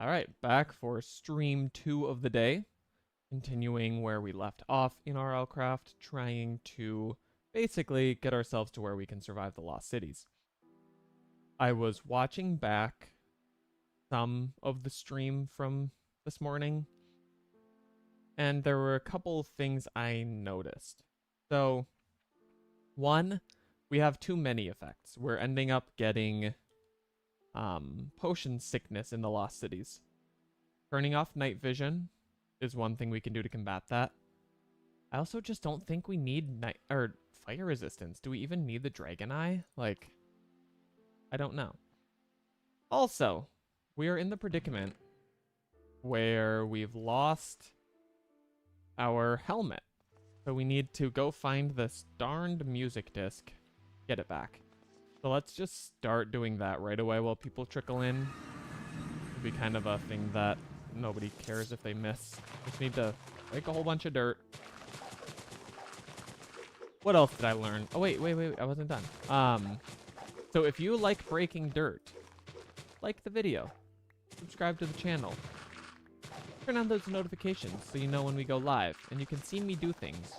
All right, back for stream 2 of the day, continuing where we left off in RLCraft, trying to basically get ourselves to where we can survive the Lost Cities. I was watching back some of the stream from this morning, and there were a couple things I noticed. So, one, we have too many effects. We're ending up getting potion sickness in the Lost Cities. Turning off night vision is one thing we can do to combat that. I also just don't think we need night or fire resistance. Do we even need the dragon eye? Like, I don't know. Also, we are in the predicament where we've lost our helmet. So we need to go find this darned music disc, get it back. So let's just start doing that right away while people trickle in. It'll be kind of a thing that nobody cares if they miss. Just need to break a whole bunch of dirt. What else did I learn? Oh, wait, I wasn't done. So if you like breaking dirt, like the video, subscribe to the channel, turn on those notifications so you know when we go live, and you can see me do things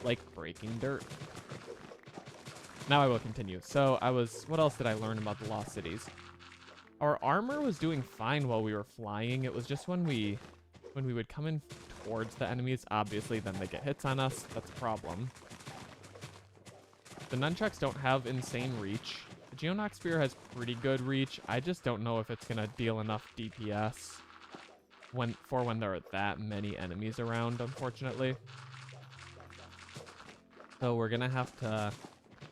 like breaking dirt. Now I will continue. So what else did I learn about the Lost Cities? Our armor was doing fine while we were flying. It was just when we would come in towards the enemies, obviously, then they get hits on us. That's a problem. The nunchucks don't have insane reach. The Geonach spear has pretty good reach. I just don't know if it's gonna deal enough DPS when there are that many enemies around, unfortunately. So we're gonna have to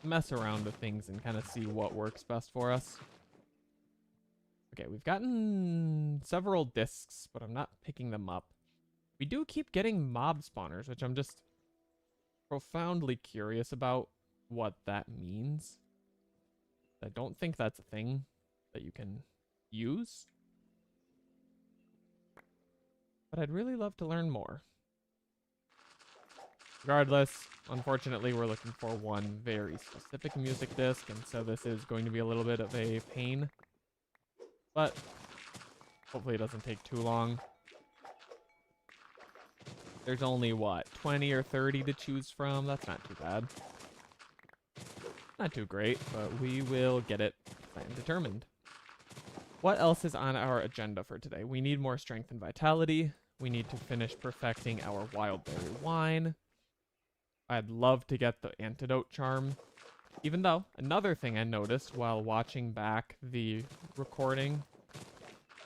mess around with things and kind of see what works best for us. Okay, we've gotten several discs, but I'm not picking them up. We do keep getting mob spawners, which I'm just profoundly curious about what that means. I don't think that's a thing that you can use, but I'd really love to learn more. Regardless, unfortunately, we're looking for one very specific music disc, and so this is going to be a little bit of a pain. But hopefully it doesn't take too long. There's only, what, 20 or 30 to choose from? That's not too bad. Not too great, but we will get it. I'm determined. What else is on our agenda for today? We need more strength and vitality. We need to finish perfecting our wildberry wine. I'd love to get the antidote charm. Even though, another thing I noticed while watching back the recording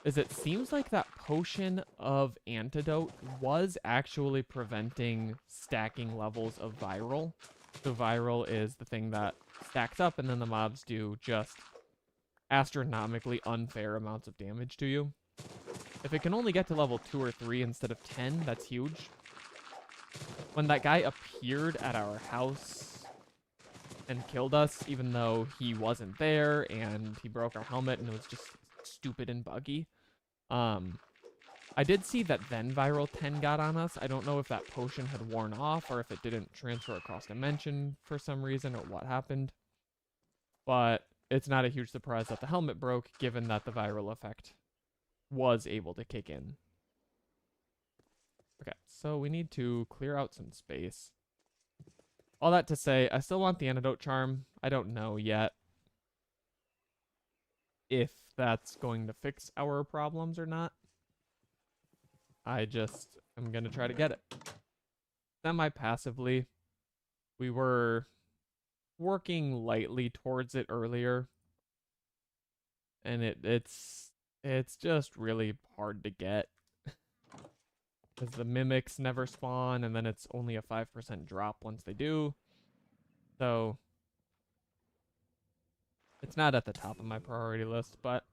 is it seems like that potion of antidote was actually preventing stacking levels of viral. So viral is the thing that stacks up and then the mobs do just astronomically unfair amounts of damage to you. If it can only get to level 2 or 3 instead of 10, that's huge. When that guy appeared at our house and killed us, even though he wasn't there, and he broke our helmet and it was just stupid and buggy. I did see that then Viral 10 got on us. I don't know if that potion had worn off or if it didn't transfer across dimension for some reason or what happened. But it's not a huge surprise that the helmet broke, given that the viral effect was able to kick in. Okay, so we need to clear out some space. All that to say, I still want the antidote charm. I don't know yet if that's going to fix our problems or not. I just am going to try to get it. Semi-passively, we were working lightly towards it earlier. And it's just really hard to get. Because the mimics never spawn, and then it's only a 5% drop once they do. So it's not at the top of my priority list, but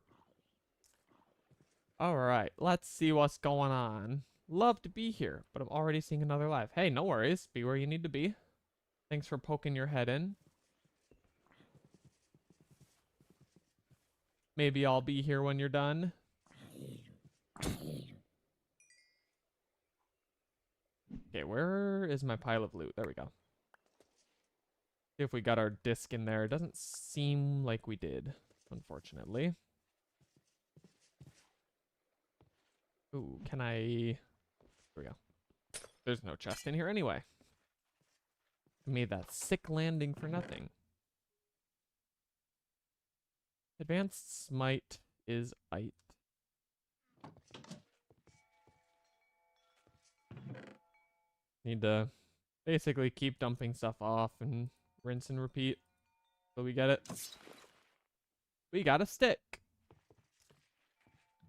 alright, let's see what's going on. Love to be here, but I'm already seeing another live. Hey, no worries. Be where you need to be. Thanks for poking your head in. Maybe I'll be here when you're done. Okay, where is my pile of loot? There we go. See if we got our disc in there. It doesn't seem like we did, unfortunately. Ooh, can I... Here we go. There's no chest in here anyway. I made that sick landing for nothing. Advanced Smite is it. Need to basically keep dumping stuff off and rinse and repeat. So we get it. We got a stick.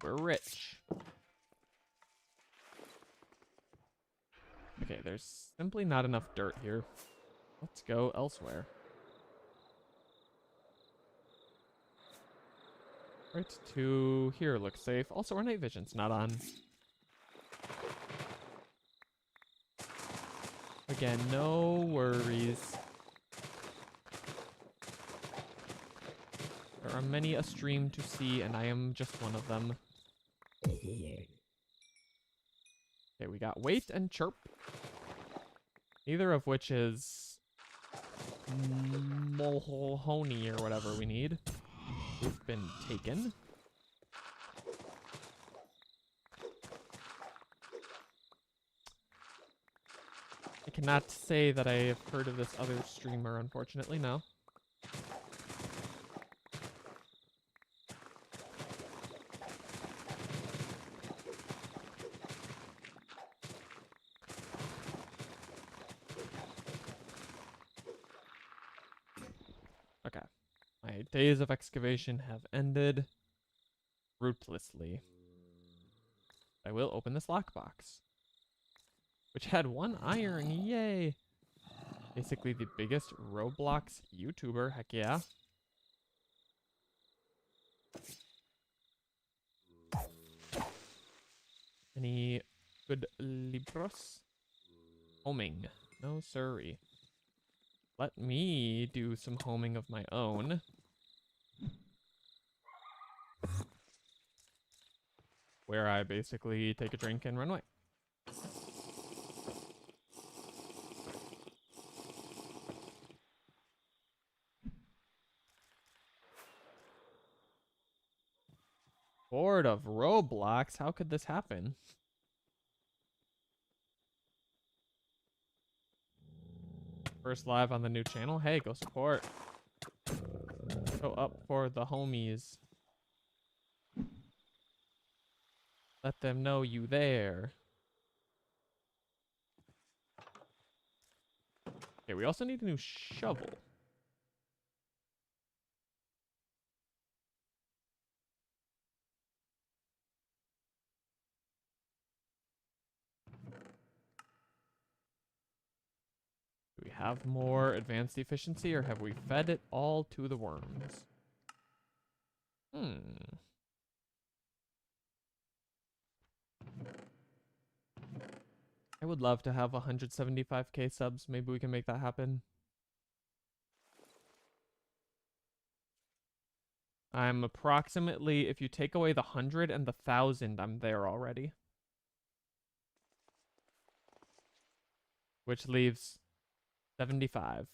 We're rich. Okay, there's simply not enough dirt here. Let's go elsewhere. Right to here looks safe. Also, our night vision's not on. Again, no worries. There are many a stream to see, and I am just one of them. Okay, we got wait and chirp. Neither of which is Mohoni or whatever we need. We've been taken. I cannot say that I have heard of this other streamer, unfortunately, no. Okay. My days of excavation have ended ruthlessly. I will open this lockbox, which had 1 iron. Yay! Basically the biggest Roblox YouTuber. Heck yeah. Any good libros? Homing. No siree. Let me do some homing of my own. Where I basically take a drink and run away. Bored of Roblox? How could this happen? First live on the new channel? Hey, go support. Go up for the homies. Let them know you there. Okay, we also need a new shovel. Do we have more advanced efficiency, or have we fed it all to the worms? I would love to have 175k subs. Maybe we can make that happen. I'm approximately, if you take away the 100 and the 1,000, I'm there already. Which leaves 75.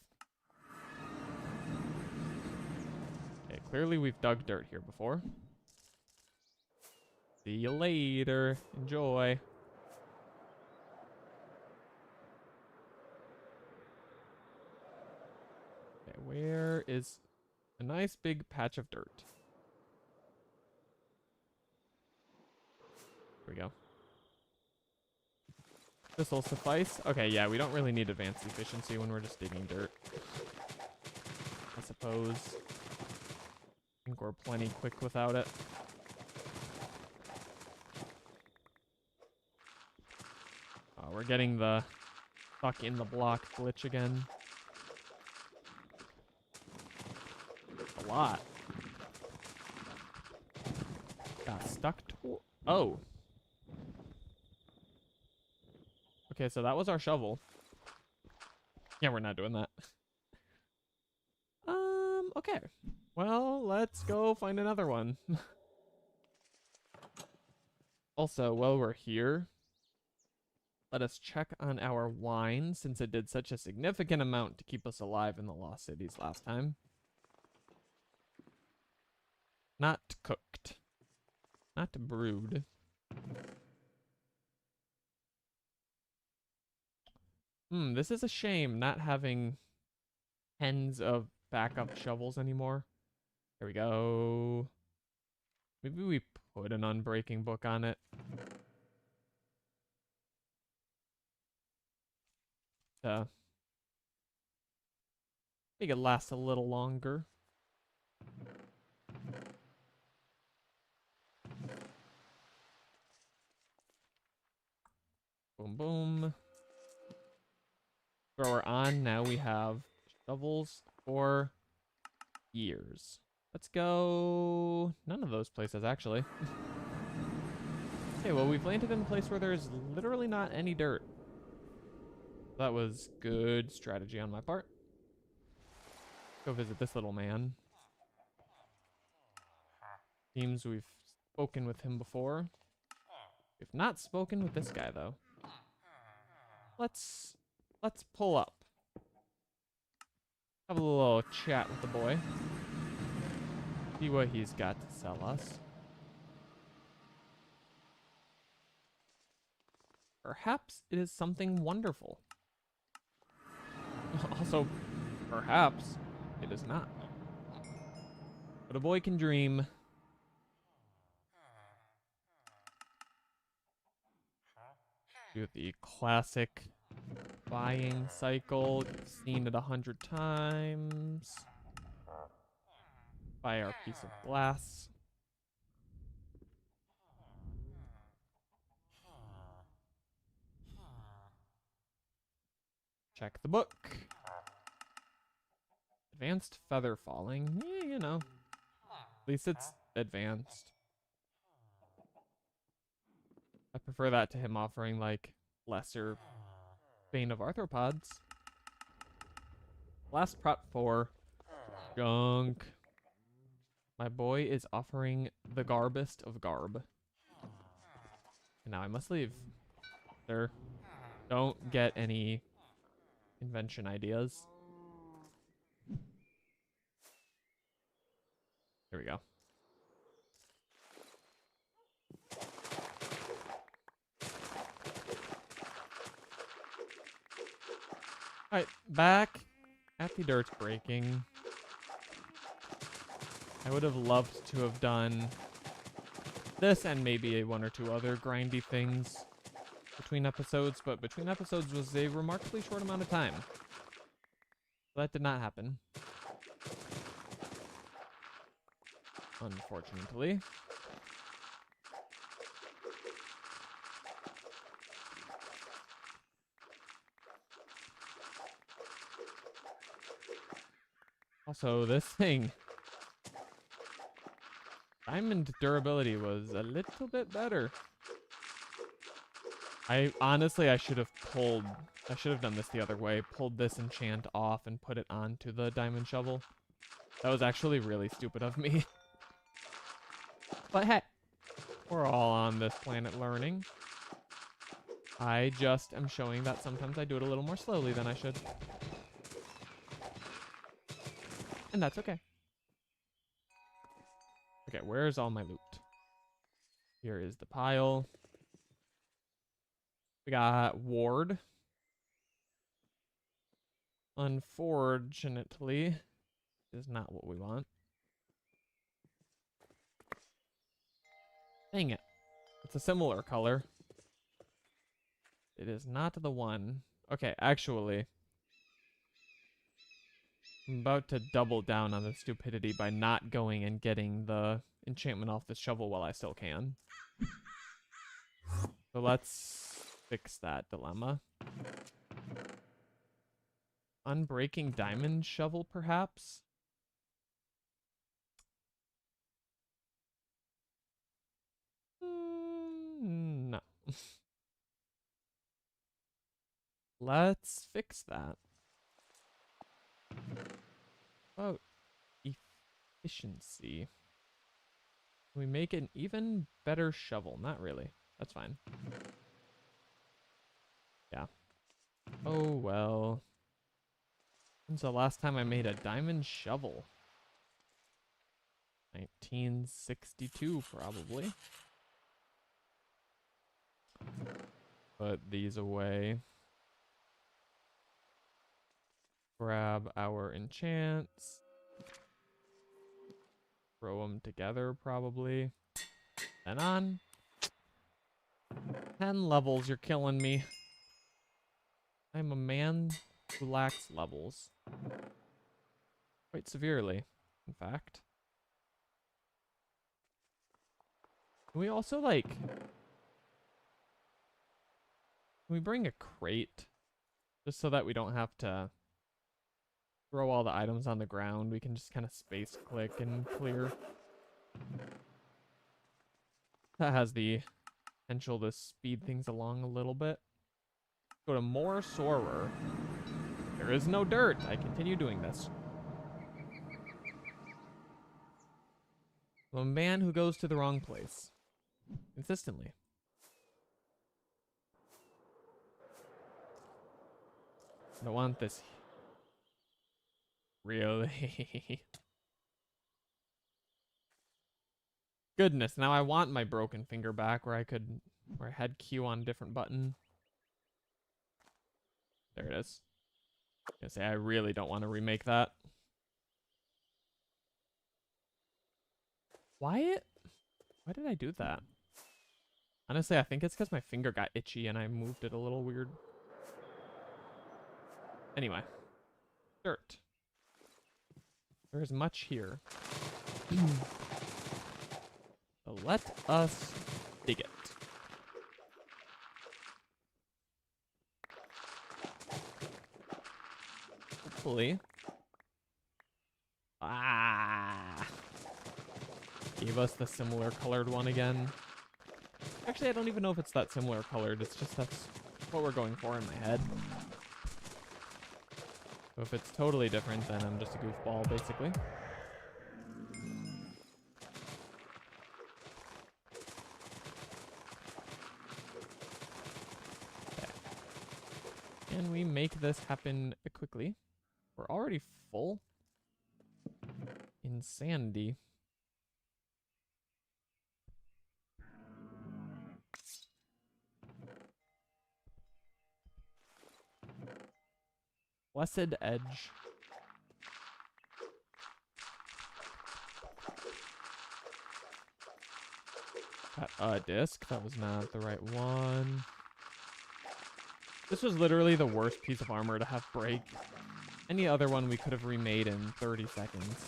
Okay, clearly we've dug dirt here before. See you later. Enjoy. Okay, where is a nice big patch of dirt? Here we go. This will suffice. Okay, yeah, we don't really need advanced efficiency when we're just digging dirt, I suppose. I think we're plenty quick without it. We're getting the stuck in the block glitch again. A lot. Got stuck to... Oh. Okay, so that was our shovel. Yeah, we're not doing that. Okay. Well, let's go find another one. Also, while we're here, let us check on our wine, since it did such a significant amount to keep us alive in the Lost Cities last time. Not cooked. Not brewed. This is a shame not having tens of backup shovels anymore. There we go. Maybe we put an unbreaking book on it. To make it last a little longer. Boom, boom. Thrower on. Now we have shovels for years. Let's go. None of those places, actually. Okay, well, we've landed in a place where there's literally not any dirt. That was good strategy on my part. Go visit this little man. Seems we've spoken with him before. We've not spoken with this guy, though. Let's pull up. Have a little chat with the boy. See what he's got to sell us. Perhaps it is something wonderful. Also, perhaps it is not. But a boy can dream. Do the classic buying cycle. You've seen it 100 times. Buy our piece of glass. Check the book. Advanced feather falling. Yeah, you know. At least it's advanced. I prefer that to him offering, like, lesser Bane of Arthropods. Last prop 4. Junk. My boy is offering the garbest of garb. And now I must leave. Sir, don't get any invention ideas. Here we go. Alright, back at the dirt breaking. I would have loved to have done this and maybe one or two other grindy things between episodes, but between episodes was a remarkably short amount of time. So that did not happen. Unfortunately. Also, this thing, diamond durability was a little bit better. I should have done this the other way, pulled this enchant off and put it onto the diamond shovel. That was actually really stupid of me. But hey, we're all on this planet learning. I just am showing that sometimes I do it a little more slowly than I should. And that's okay. Okay, where's all my loot? Here is the pile. We got Ward. Unfortunately, is not what we want. Dang it. It's a similar color. It is not the one. Okay, actually, I'm about to double down on the stupidity by not going and getting the enchantment off this shovel while I still can. So let's fix that dilemma. Unbreaking diamond shovel, perhaps? No. Let's fix that. Oh, efficiency. Can we make an even better shovel? Not really. That's fine. Yeah. Oh, well. When's the last time I made a diamond shovel? 1962, probably. Put these away. Grab our enchants. Throw them together, probably. Then on. 10 levels, you're killing me. I'm a man who lacks levels. Quite severely, in fact. Can we also, like... Can we bring a crate? Just so that we don't have to throw all the items on the ground. We can just kind of space click and clear. That has the potential to speed things along a little bit. Go to more Soarer. There is no dirt. I continue doing this. I'm a man who goes to the wrong place. Consistently. I don't want this. Really? Goodness, now I want my broken finger back where I had Q on a different button. There it is. I was gonna say, I really don't want to remake that. Why did I do that? Honestly, I think it's because my finger got itchy and I moved it a little weird. Anyway. Dirt. There's much here. So let us dig it. Hopefully. Gave us the similar colored one again. Actually, I don't even know if it's that similar colored. It's just that's what we're going for in my head. So if it's totally different, then I'm just a goofball, basically. Okay. Can we make this happen quickly? We're already full. Insanity. Blessed Edge. Got a disc. That was not the right one. This was literally the worst piece of armor to have break. Any other one we could have remade in 30 seconds.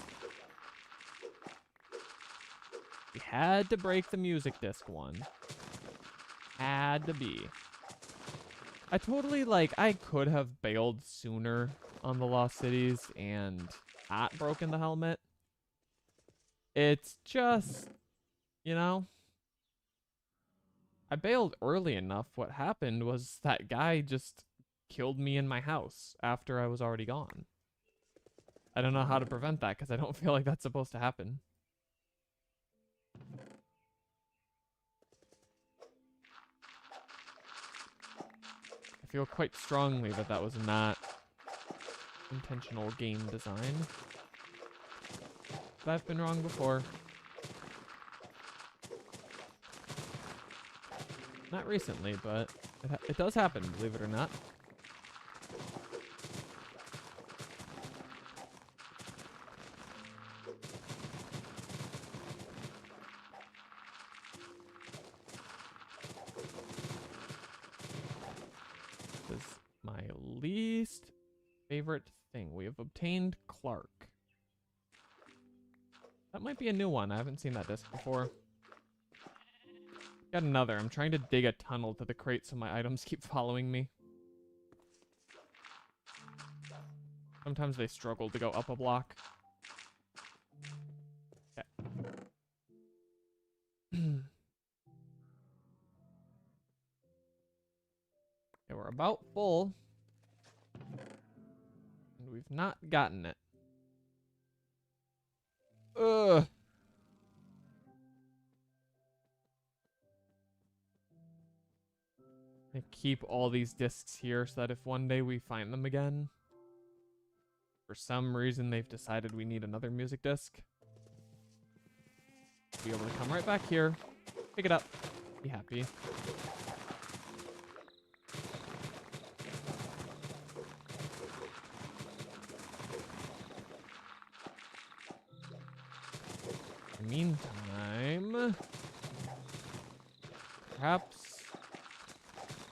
We had to break the music disc one. Had to be. I totally, I could have bailed sooner on the Lost Cities and not broken the helmet. It's just, I bailed early enough. What happened was that guy just killed me in my house after I was already gone. I don't know how to prevent that because I don't feel like that's supposed to happen. I feel quite strongly that that was not intentional game design. But I've been wrong before. Not recently, but it does happen, believe it or not. This is my least favorite thing. We have obtained Clark. That might be a new one. I haven't seen that disc before. Got another. I'm trying to dig a tunnel to the crate so my items keep following me. Sometimes they struggle to go up a block. Okay. Okay, we're about full. And we've not gotten it. Ugh. I keep all these discs here so that if one day we find them again, for some reason they've decided we need another music disc, be able to come right back here, pick it up, be happy. meantime, perhaps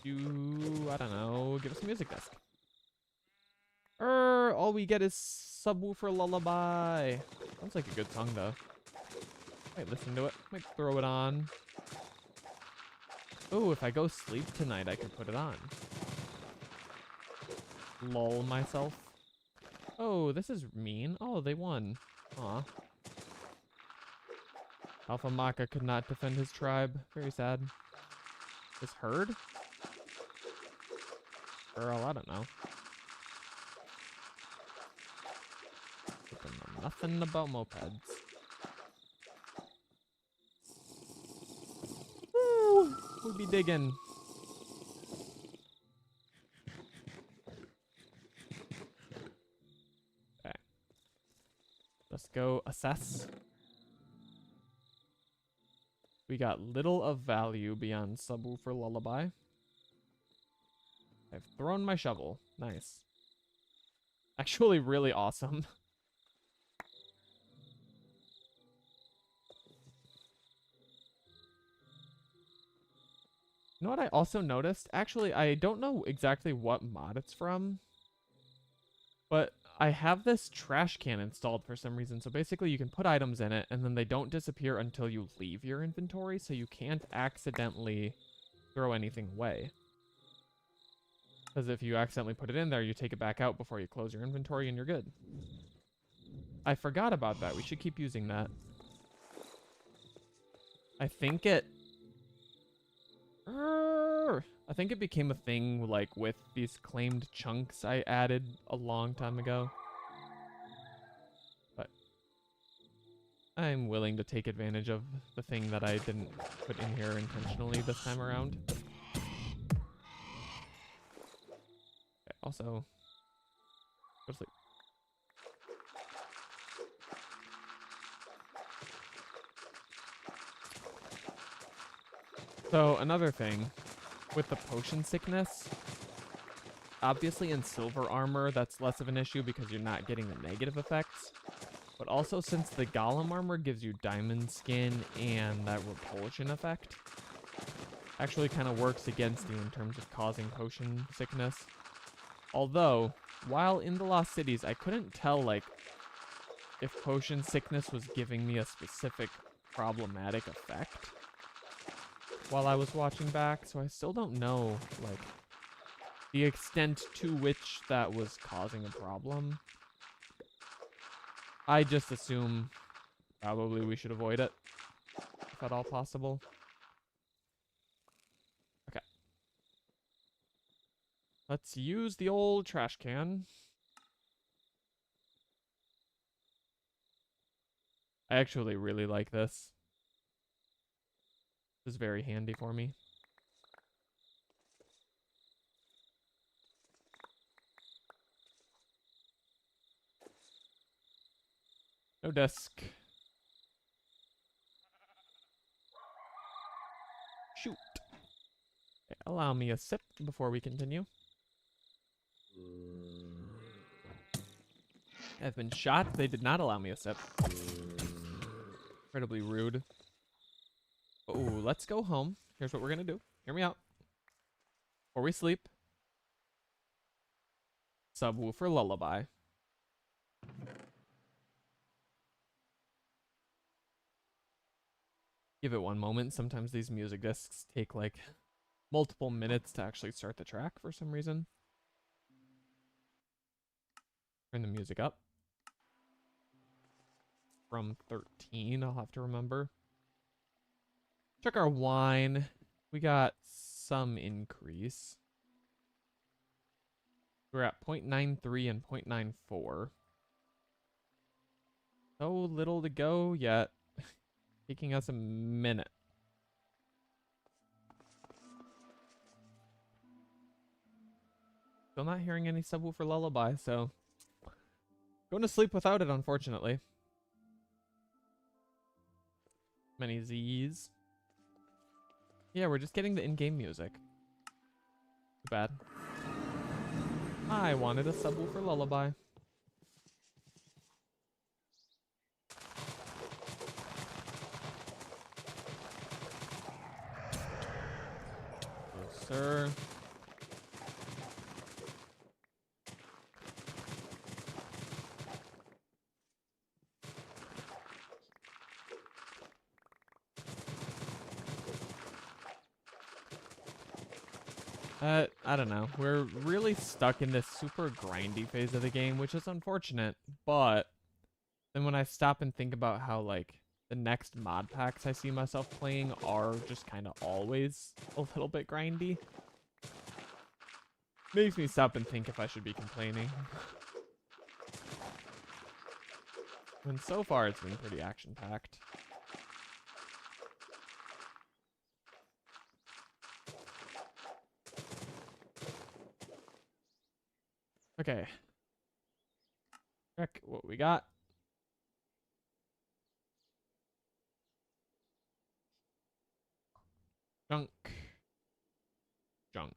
you, I don't know, give us a music disc. All we get is Subwoofer Lullaby. Sounds like a good song, though. Might listen to it. Might throw it on. Oh, if I go sleep tonight, I could put it on. Lull myself. Oh, this is mean. Oh, they won. Aw. Alpha Maka could not defend his tribe. Very sad. His herd? Girl, I don't know. Don't know nothing about mopeds. Woo! We'll be digging. Okay. Let's go assess. We got little of value beyond Subwoofer Lullaby. I've thrown my shovel. Nice. Actually really awesome. You know what I also noticed? Actually, I don't know exactly what mod it's from, but I have this trash can installed for some reason. So basically you can put items in it and then they don't disappear until you leave your inventory, so you can't accidentally throw anything away. Because if you accidentally put it in there, you take it back out before you close your inventory and you're good. I forgot about that. We should keep using that. I think it became a thing like with these claimed chunks I added a long time ago. But I'm willing to take advantage of the thing that I didn't put in here intentionally this time around. Okay, also, go to sleep. So another thing, with the potion sickness, obviously in silver armor that's less of an issue because you're not getting the negative effects. But also since the golem armor gives you diamond skin and that repulsion effect, actually kind of works against you in terms of causing potion sickness. Although, while in the Lost Cities, I couldn't tell like if potion sickness was giving me a specific problematic effect while I was watching back, so I still don't know, like, the extent to which that was causing a problem. I just assume probably we should avoid it, if at all possible. Okay. Let's use the old trash can. I actually really like this. This is very handy for me. No desk. Shoot. Okay, allow me a sip before we continue. I've been shot. They did not allow me a sip. Incredibly rude. Oh, let's go home. Here's what we're gonna do. Hear me out. Before we sleep, Subwoofer Lullaby. Give it one moment. Sometimes these music discs take like multiple minutes to actually start the track for some reason. Turn the music up. From 13, I'll have to remember. Check our wine. We got some increase. We're at 0.93 and 0.94. So little to go yet. Taking us a minute. Still not hearing any Subwoofer Lullaby, so going to sleep without it, unfortunately. Many Z's. Yeah, we're just getting the in-game music. Too bad. I wanted a Subwoofer Lullaby. sir. I don't know. We're really stuck in this super grindy phase of the game, which is unfortunate. But then when I stop and think about how, like, the next mod packs I see myself playing are just kind of always a little bit grindy, makes me stop and think if I should be complaining. When so far it's been pretty action-packed. Okay. Check what we got. Junk. Junk.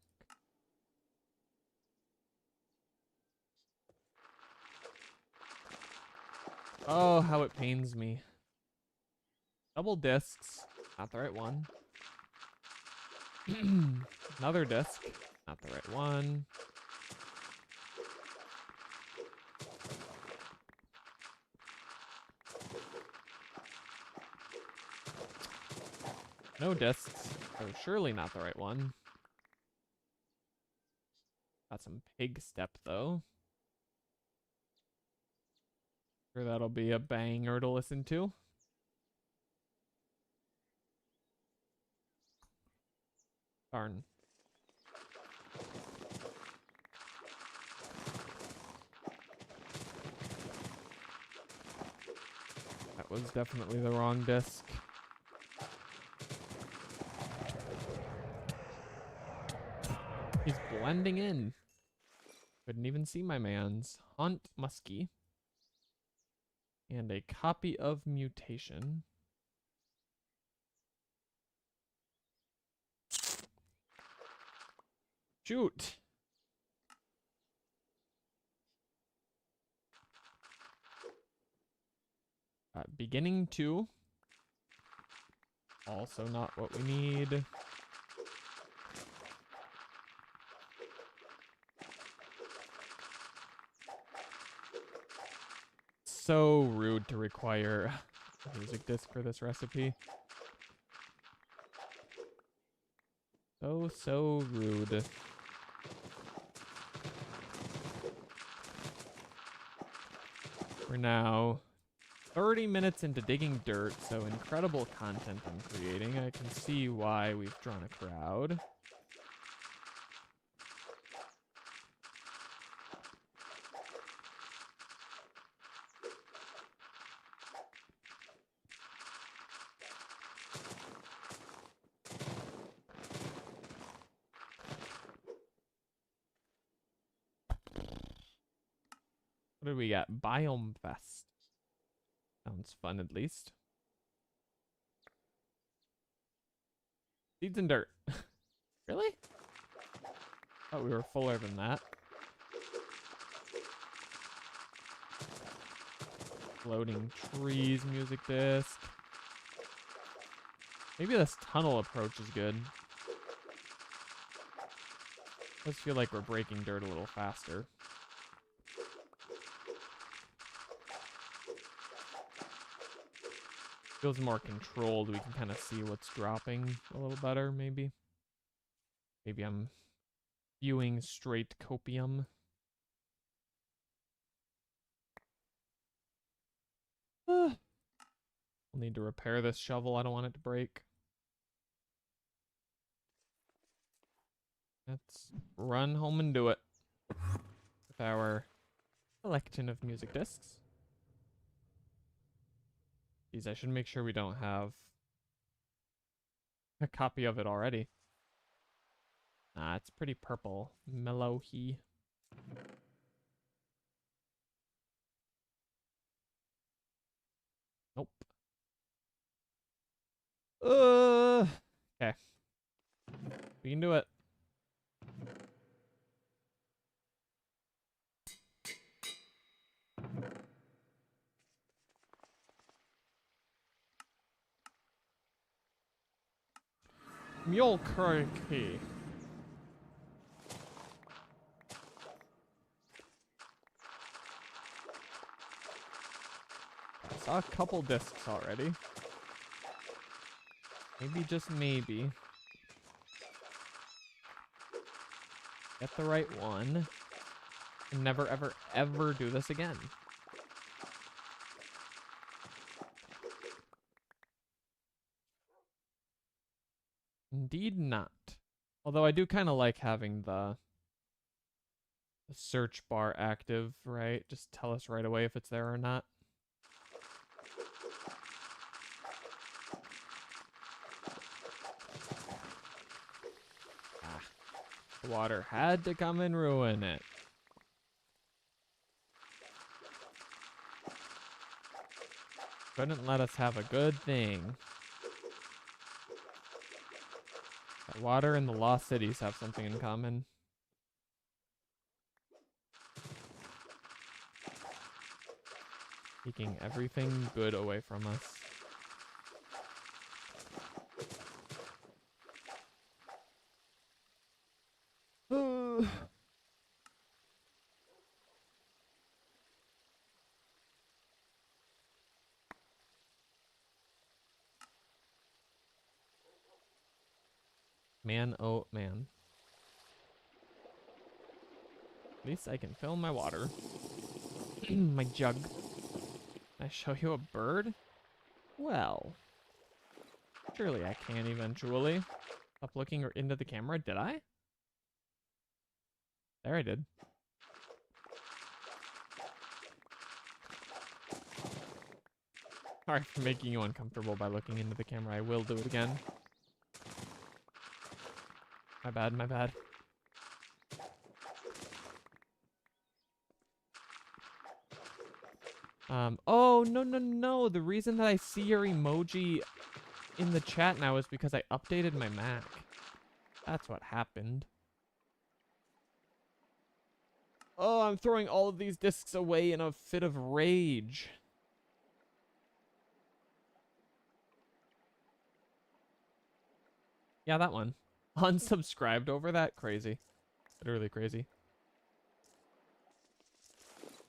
Oh, how it pains me. Double discs. Not the right one. Another disc. Not the right one. No discs. So surely not the right one. Got some pig step though. Sure that'll be a banger to listen to. Darn. That was definitely the wrong disc. He's blending in. Couldn't even see my mans. Hunt Muskie. And a copy of Mutation. Shoot. Beginning 2. Also not what we need. So rude to require a music disc for this recipe. So rude. We're now 30 minutes into digging dirt, so incredible content I'm creating. I can see why we've drawn a crowd. What do we got? Biome Fest. Sounds fun, at least. Seeds and dirt. Really? Thought we were fuller than that. Floating trees, music disc. Maybe this tunnel approach is good. Does feel like we're breaking dirt a little faster. Feels more controlled. We can kind of see what's dropping a little better, maybe. Maybe I'm viewing straight copium. We'll need to repair this shovel. I don't want it to break. Let's run home and do it with our collection of music discs. Geez, I should make sure we don't have a copy of it already. Nah, it's pretty purple. Mellow-y. Nope. Okay. We can do it. Mule Croaky. saw a couple discs already. Maybe, just maybe. Get the right one. And never, ever, ever do this again. Indeed not. Although I do kind of like having the search bar active, right? Just tell us right away if it's there or not. Ah, the water had to come and ruin it. Couldn't let us have a good thing. That water and the lost cities have something in common. Taking everything good away from us. Man, oh man. At least I can fill my water. My jug. Can I show you a bird? Well, surely I can eventually. Stop looking into the camera. Did I? There I did. Sorry for making you uncomfortable by looking into the camera. I will do it again. My bad, my bad. Oh, no, no, no. The reason that I see your emoji in the chat now is because I updated my Mac. That's what happened. Oh, I'm throwing all of these discs away in a fit of rage. Yeah, that one. Unsubscribed over that? Crazy. Literally crazy.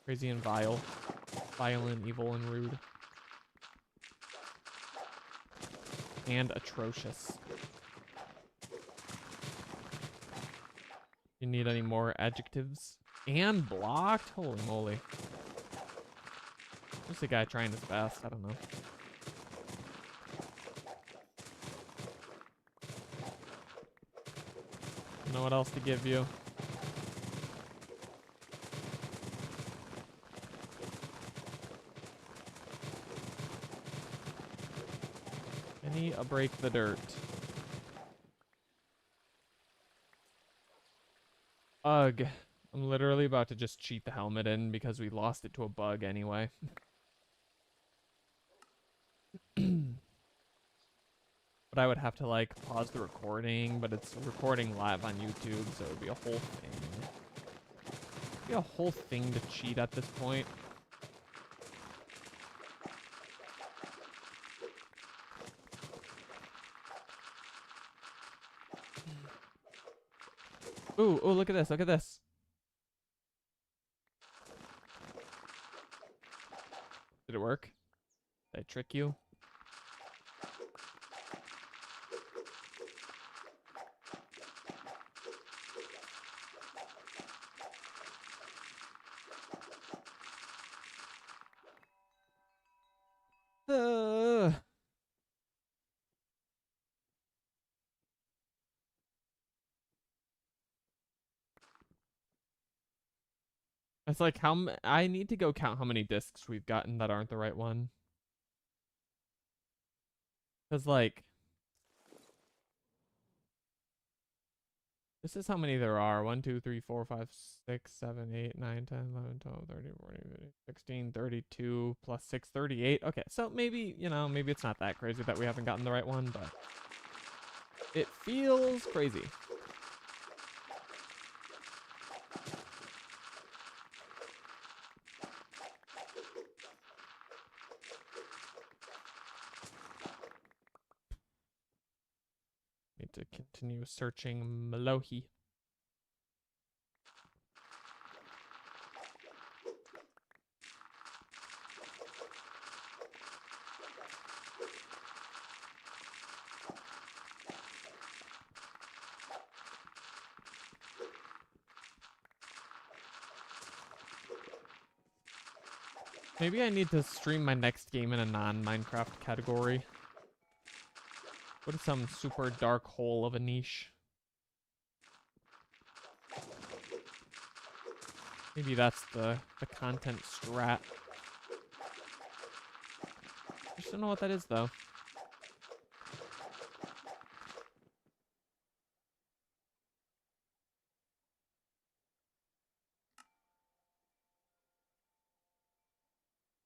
Crazy and vile. Violent, evil, and rude. And atrocious. You need any more adjectives? And blocked? Holy moly. Just a guy trying his best. I don't know. Don't know what else to give you. Penny a break the dirt. Ugh. I'm literally about to just cheat the helmet in because we lost it to a bug anyway. But I would have to like pause the recording, but it's recording live on YouTube, so it would be a whole thing. It'd be a whole thing to cheat at this point. Ooh, ooh, look at this, look at this. Did it work? Did I trick you? It's like I need to go count how many discs we've gotten that aren't the right one. Cause like this is how many there are. 1, 2, 3, 4, 5, 6, 7, 8, 9, 10, 11, 12, 13, 14, 15, 16, 32 plus 6, 38. Okay, so maybe, you know, maybe it's not that crazy that we haven't gotten the right one, but it feels crazy. Need to continue searching Malohi. Maybe I need to stream my next game in a non-Minecraft category. What is some super dark hole of a niche? Maybe that's the content strat. I just don't know what that is, though.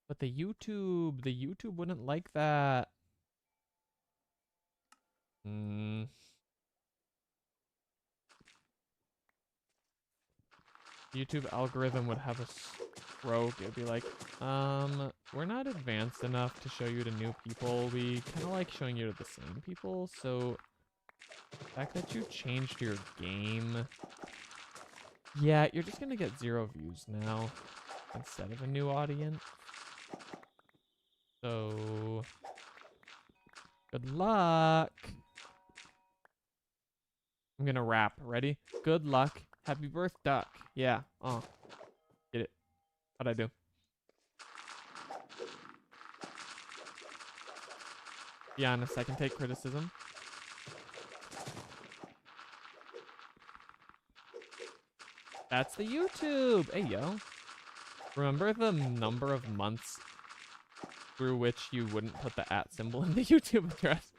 But the YouTube wouldn't like that. YouTube algorithm would have a stroke. It'd be like, we're not advanced enough to show you to new people. We kind of like showing you to the same people. So the fact that you changed your game, yeah, you're just gonna get 0 views now instead of a new audience. So good luck. I'm gonna rap. Ready? Good luck. Happy birth, duck. Yeah. Oh. Get it. How'd I do? Be honest, I can take criticism. That's the YouTube. Hey, yo. Remember the number of months through which you wouldn't put the @ symbol in the YouTube address?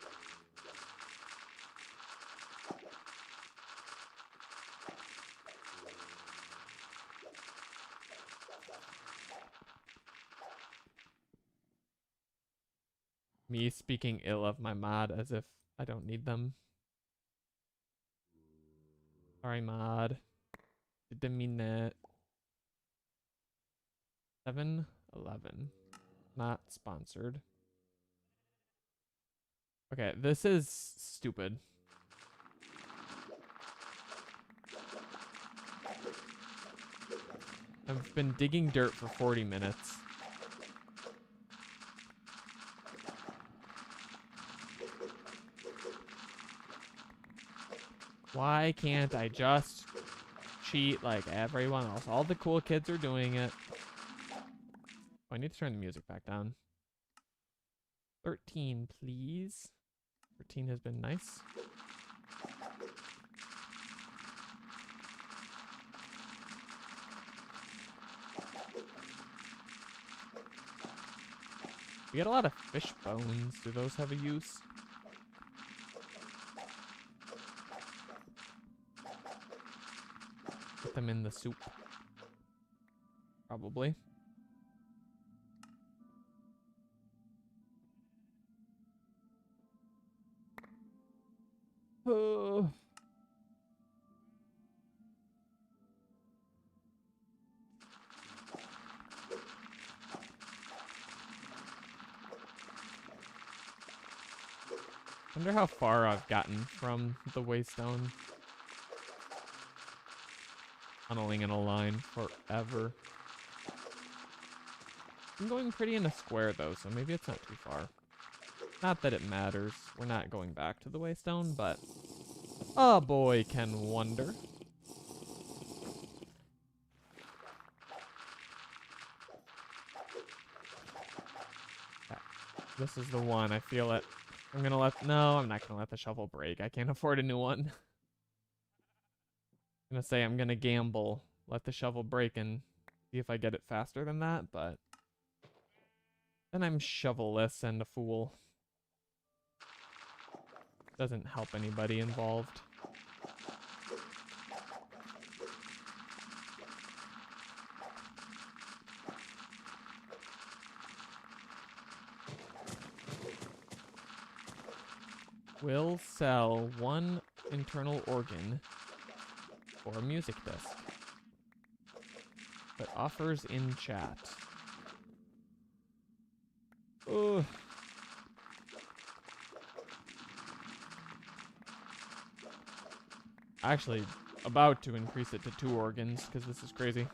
Me speaking ill of my mod as if I don't need them. Sorry, mod. Didn't mean that. 7-Eleven. Not sponsored. Okay, this is stupid. I've been digging dirt for 40 minutes. Why can't I just cheat like everyone else? All the cool kids are doing it. Oh, I need to turn the music back down. 13, please. 13 has been nice. We get a lot of fish bones. Do those have a use? Put them in the soup. Probably. Oh. Wonder how far I've gotten from the waystone. Tunneling in a line forever. I'm going pretty in a square though, so maybe it's not too far. Not that it matters. We're not going back to the waystone, but a boy can wonder. Yeah, this is the one. I feel it. I'm gonna let... No, I'm not gonna let the shovel break. I can't afford a new one. I'm gonna say I'm gonna gamble. Let the shovel break and see if I get it faster than that, but... then I'm shovelless and a fool. Doesn't help anybody involved. Will sell 1 internal organ for a music disc, but offers in chat. Ugh. Actually, about to increase it to 2 organs because this is crazy.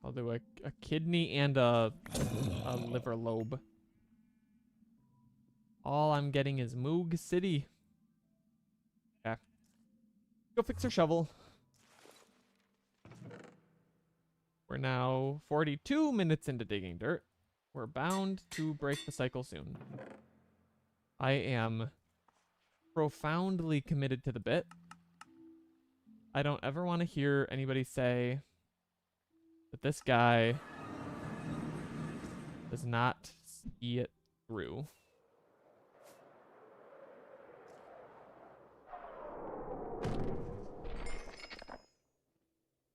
I'll do a kidney and a liver lobe. All I'm getting is Moog City. Yeah. Go fix your shovel. We're now 42 minutes into digging dirt. We're bound to break the cycle soon. I am profoundly committed to the bit. I don't ever want to hear anybody say that this guy does not see it through.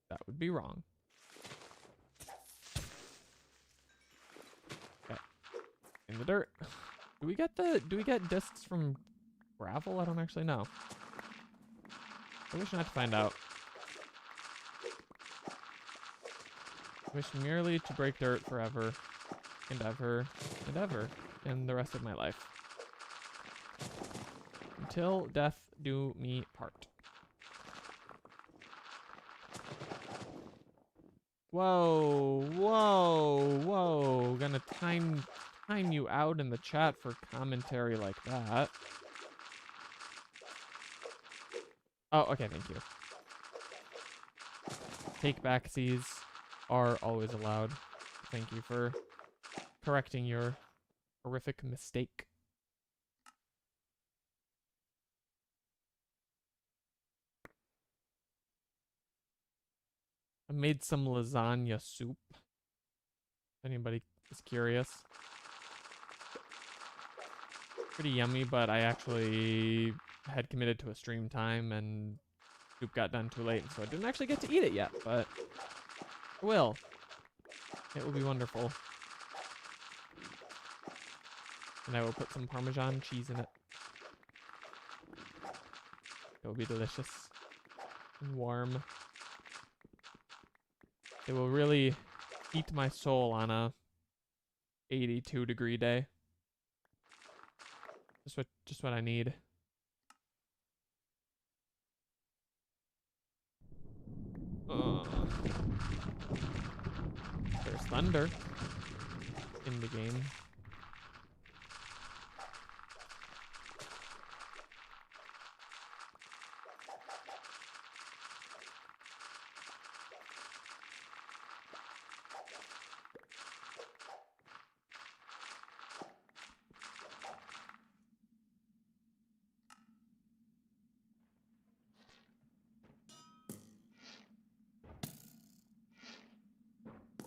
That would be wrong. Okay. In the dirt. Do we get discs from gravel? I don't actually know. I wish not to find out. I wish merely to break dirt forever and ever and ever in the rest of my life. Until death do me part. Whoa, whoa, whoa. Gonna time you out in the chat for commentary like that. Oh, okay, thank you. Take backsies are always allowed. Thank you for correcting your horrific mistake. I made some lasagna soup. If anybody is curious. Pretty yummy, but I actually had committed to a stream time and soup got done too late, so I didn't actually get to eat it yet, but I will. It will be wonderful. And I will put some Parmesan cheese in it. It will be delicious and warm. It will really heat my soul on a 82-degree day. Just what I need. There's thunder in the game.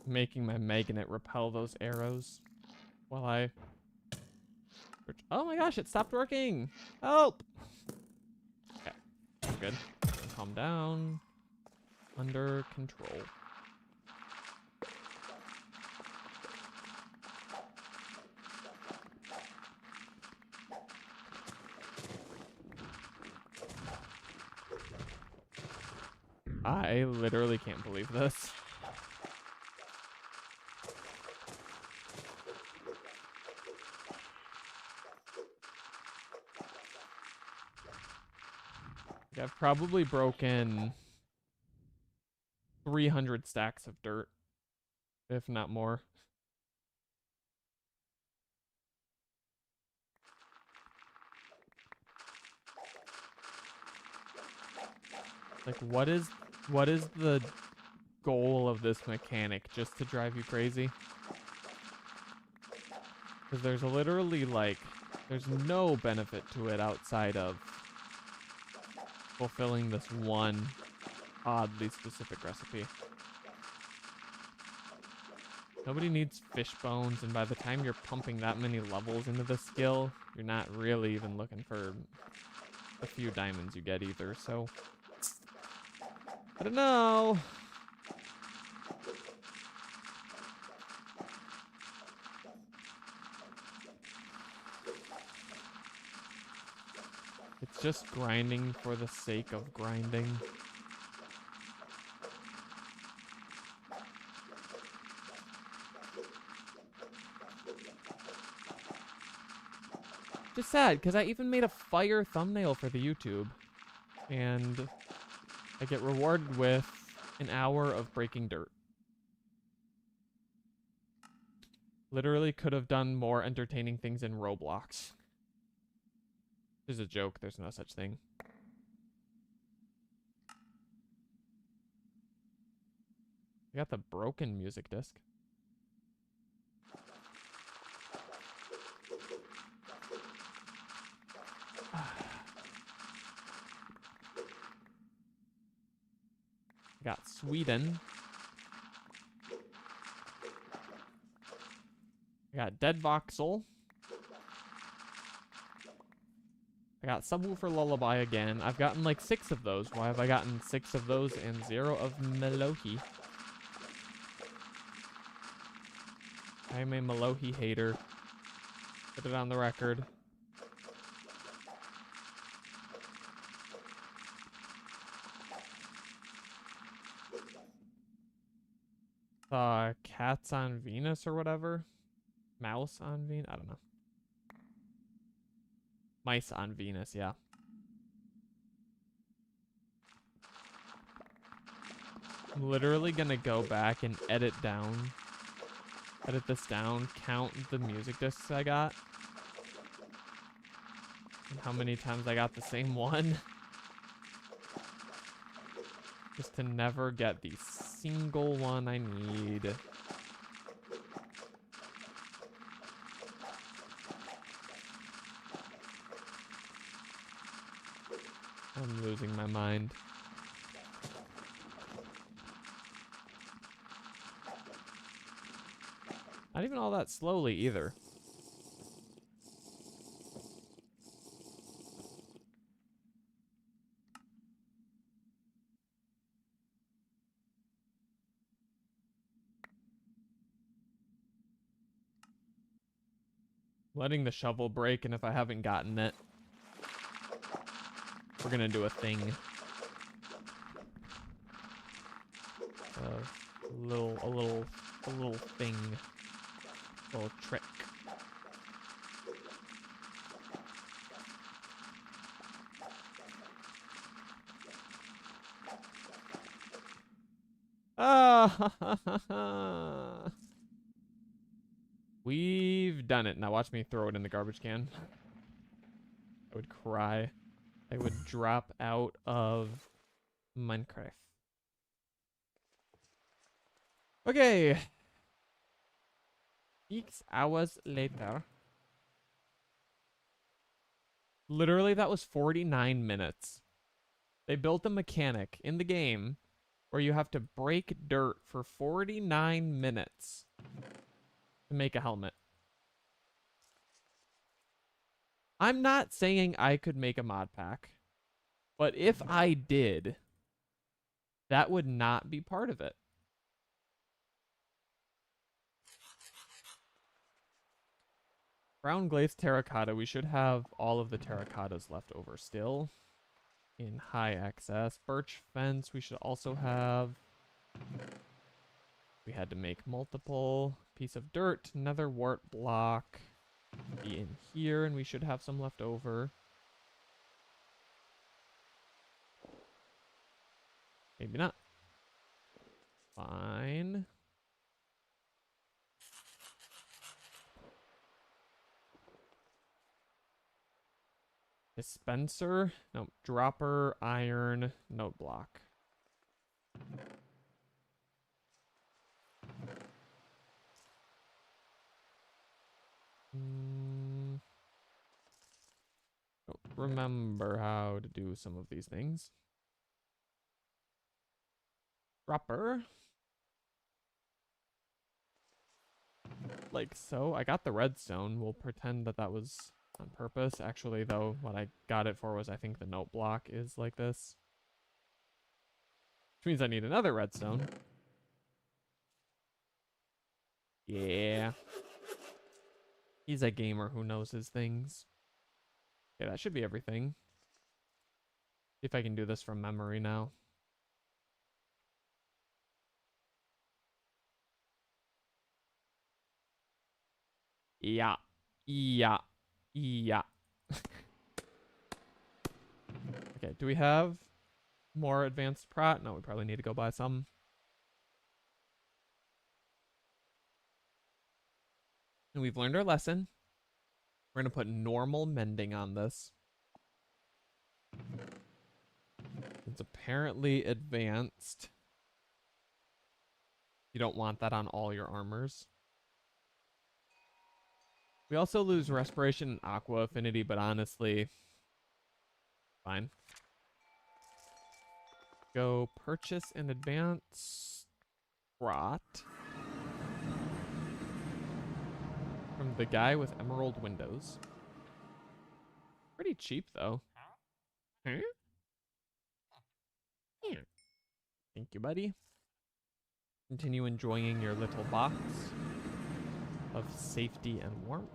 Making my magnet repel those arrows while I... Oh my gosh, it stopped working! Help! Okay, I'm good. Calm down. Under control. I literally can't believe this. I've probably broken 300 stacks of dirt, if not more. Like, what is the goal of this mechanic? Just to drive you crazy? Because there's literally, like, there's no benefit to it outside of fulfilling this one oddly specific recipe. Nobody needs fish bones, and by the time you're pumping that many levels into the skill, you're not really even looking for the few diamonds you get either, so... I don't know. It's just grinding for the sake of grinding. Just sad, because I even made a fire thumbnail for the YouTube. And I get rewarded with an hour of breaking dirt. Literally could have done more entertaining things in Roblox. This is a joke, there's no such thing. I got the broken music disc. I got Sweden. I got Dead Voxel. I got Subwoofer Lullaby again. I've gotten like 6 of those. Why have I gotten 6 of those and 0 of Melohi? I'm a Melohi hater. Put it on the record. Cats on Venus or whatever. Mouse on Venus? I don't know. Mice on Venus, yeah. I'm literally gonna go back and edit this down, count the music discs I got. And how many times I got the same one. Just to never get the single one I need. I'm losing my mind. Not even all that slowly either. Letting the shovel break, and if I haven't gotten it, we're gonna do a thing. A little thing. A little trick. Ah, we've done it. Now watch me throw it in the garbage can. I would cry. I would drop out of Minecraft. Okay. 6 hours later. Literally, that was 49 minutes. They built a mechanic in the game where you have to break dirt for 49 minutes to make a helmet. I'm not saying I could make a mod pack, but if I did, that would not be part of it. Brown glazed terracotta. We should have all of the terracottas left over still in high excess. Birch fence. We should also have. We had to make multiple. Piece of dirt. Nether wart block. Be in here, and we should have some left over. Maybe not. Fine. Dispenser. No. Dropper. Iron. Note block. Don't remember how to do some of these things. Dropper. Like so. I got the redstone. We'll pretend that that was on purpose. Actually, though, what I got it for was, I think, the note block is like this. Which means I need another redstone. Yeah. He's a gamer who knows his things. Okay, that should be everything. See if I can do this from memory now. Yeah. Yeah. Yeah. Okay, do we have more advanced prot? No, we probably need to go buy some. And we've learned our lesson. We're going to put normal mending on this. It's apparently advanced. You don't want that on all your armors. We also lose respiration and aqua affinity, but honestly, fine. Go purchase an advanced rot from the guy with emerald windows. Pretty cheap though. Huh? Yeah. Thank you, buddy. Continue enjoying your little box of safety and warmth.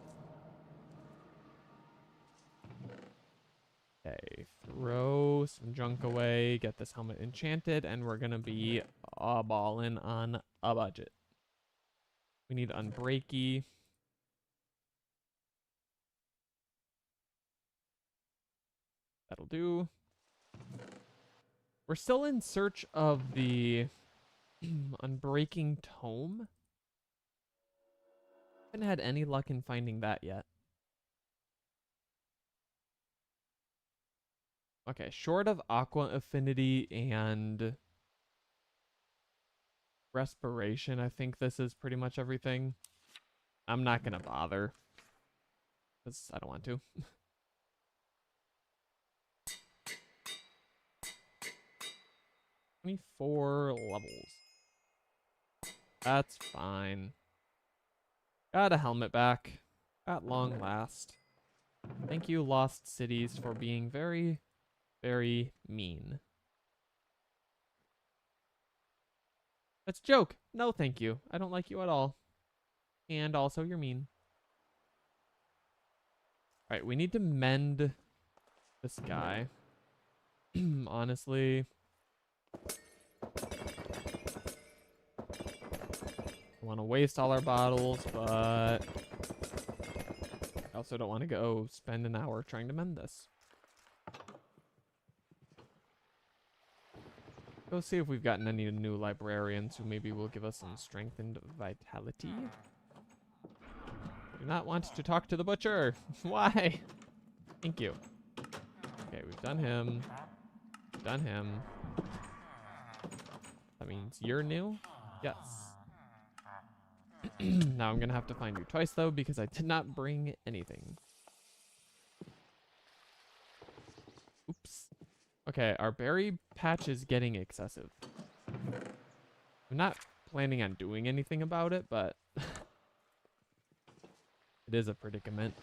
Okay, throw some junk away, get this helmet enchanted, and we're gonna be ballin' on a budget. We need Unbreaky. That'll do. We're still in search of the Unbreaking Tome. Haven't had any luck in finding that yet. Okay, short of aqua affinity and respiration, I think this is pretty much everything. I'm not gonna bother, because I don't want to. 24 levels. That's fine. Got a helmet back. At long last. Thank you, Lost Cities, for being very, very mean. That's a joke. No, thank you. I don't like you at all. And also, you're mean. Alright, we need to mend this guy. Honestly. I want to waste all our bottles, but I also don't want to go spend an hour trying to mend this. Go see if we've gotten any new librarians who maybe will give us some strengthened vitality. Do not want to talk to the butcher. Why? Thank you. Okay, we've done him. We've done him. That means you're new? Yes. Now I'm gonna have to find you twice though, because I did not bring anything. Oops. Okay, our berry patch is getting excessive. I'm not planning on doing anything about it, but it is a predicament.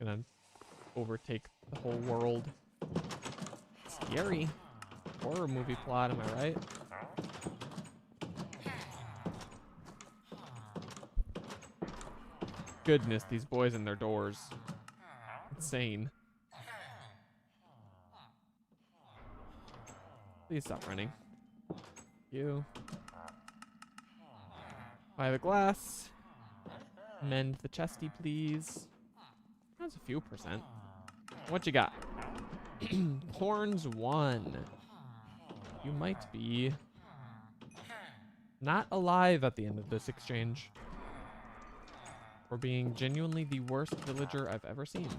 Gonna overtake the whole world. Scary. Horror movie plot, am I right? Goodness, these boys and their doors. Insane. Please stop running. You. Buy the glass. Mend the chesty, please. That's a few percent. What you got? Horns 1. You might be not alive at the end of this exchange. For being genuinely the worst villager I've ever seen.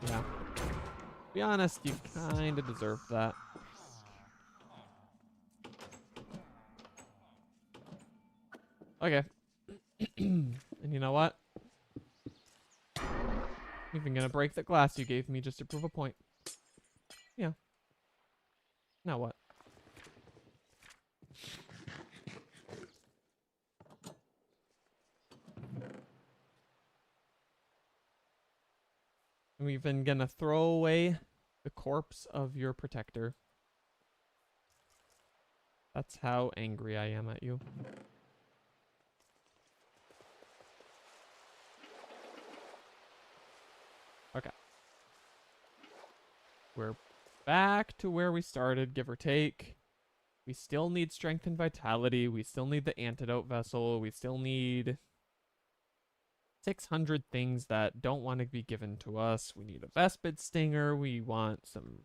Yeah. To be honest, you kinda deserve that. Okay. And you know what? I'm even gonna break the glass you gave me just to prove a point. Yeah. Now what? I'm even gonna throw away the corpse of your protector. That's how angry I am at you. Okay. We're back to where we started, give or take. We still need strength and vitality. We still need the antidote vessel. We still need 600 things that don't want to be given to us. We need a Vespid stinger. We want some...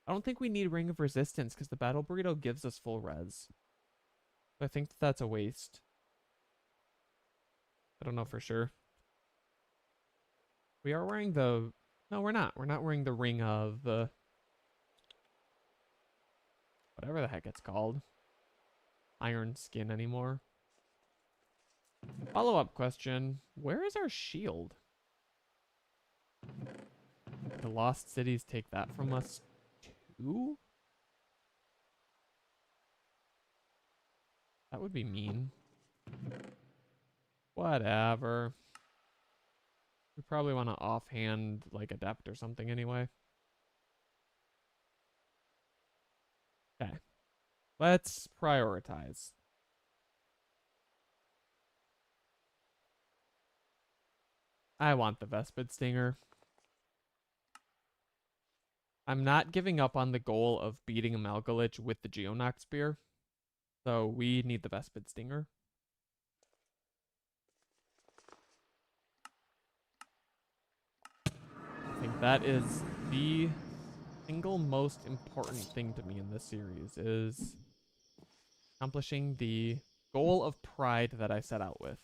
I don't think we need Ring of Resistance because the Battle Burrito gives us full res. I think that's a waste. I don't know for sure. We are wearing the... No, we're not. We're not wearing the Ring of the... whatever the heck it's called, iron skin anymore. Follow-up question, where is our shield? The lost cities take that from us too? That would be mean. Whatever. We probably want to offhand like adept or something anyway. Okay. Let's prioritize. I want the Vespid Stinger. I'm not giving up on the goal of beating Amalgalich with the Geonach Spear. So we need the Vespid Stinger. I think that is the single most important thing to me in this series, is accomplishing the goal of pride that I set out with.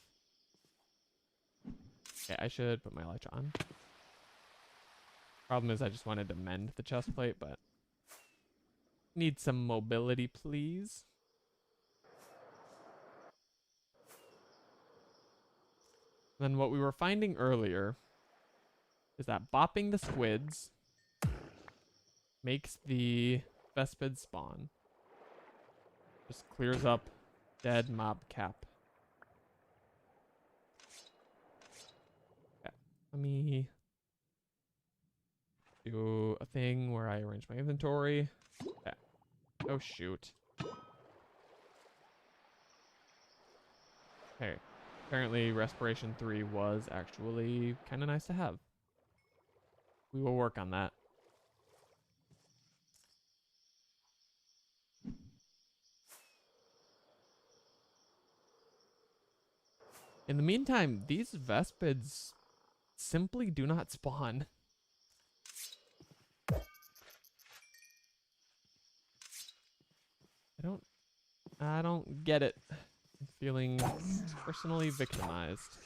Okay, I should put my elytra on. Problem is I just wanted to mend the chest plate, but need some mobility, please. Then what we were finding earlier is that bopping the squids makes the Vespid spawn. Just clears up dead mob cap. Okay, let me do a thing where I arrange my inventory. Okay. Oh shoot. Okay. Apparently Respiration 3 was actually kind of nice to have. We will work on that. In the meantime, these Vespids simply do not spawn. I don't get it. I'm feeling personally victimized.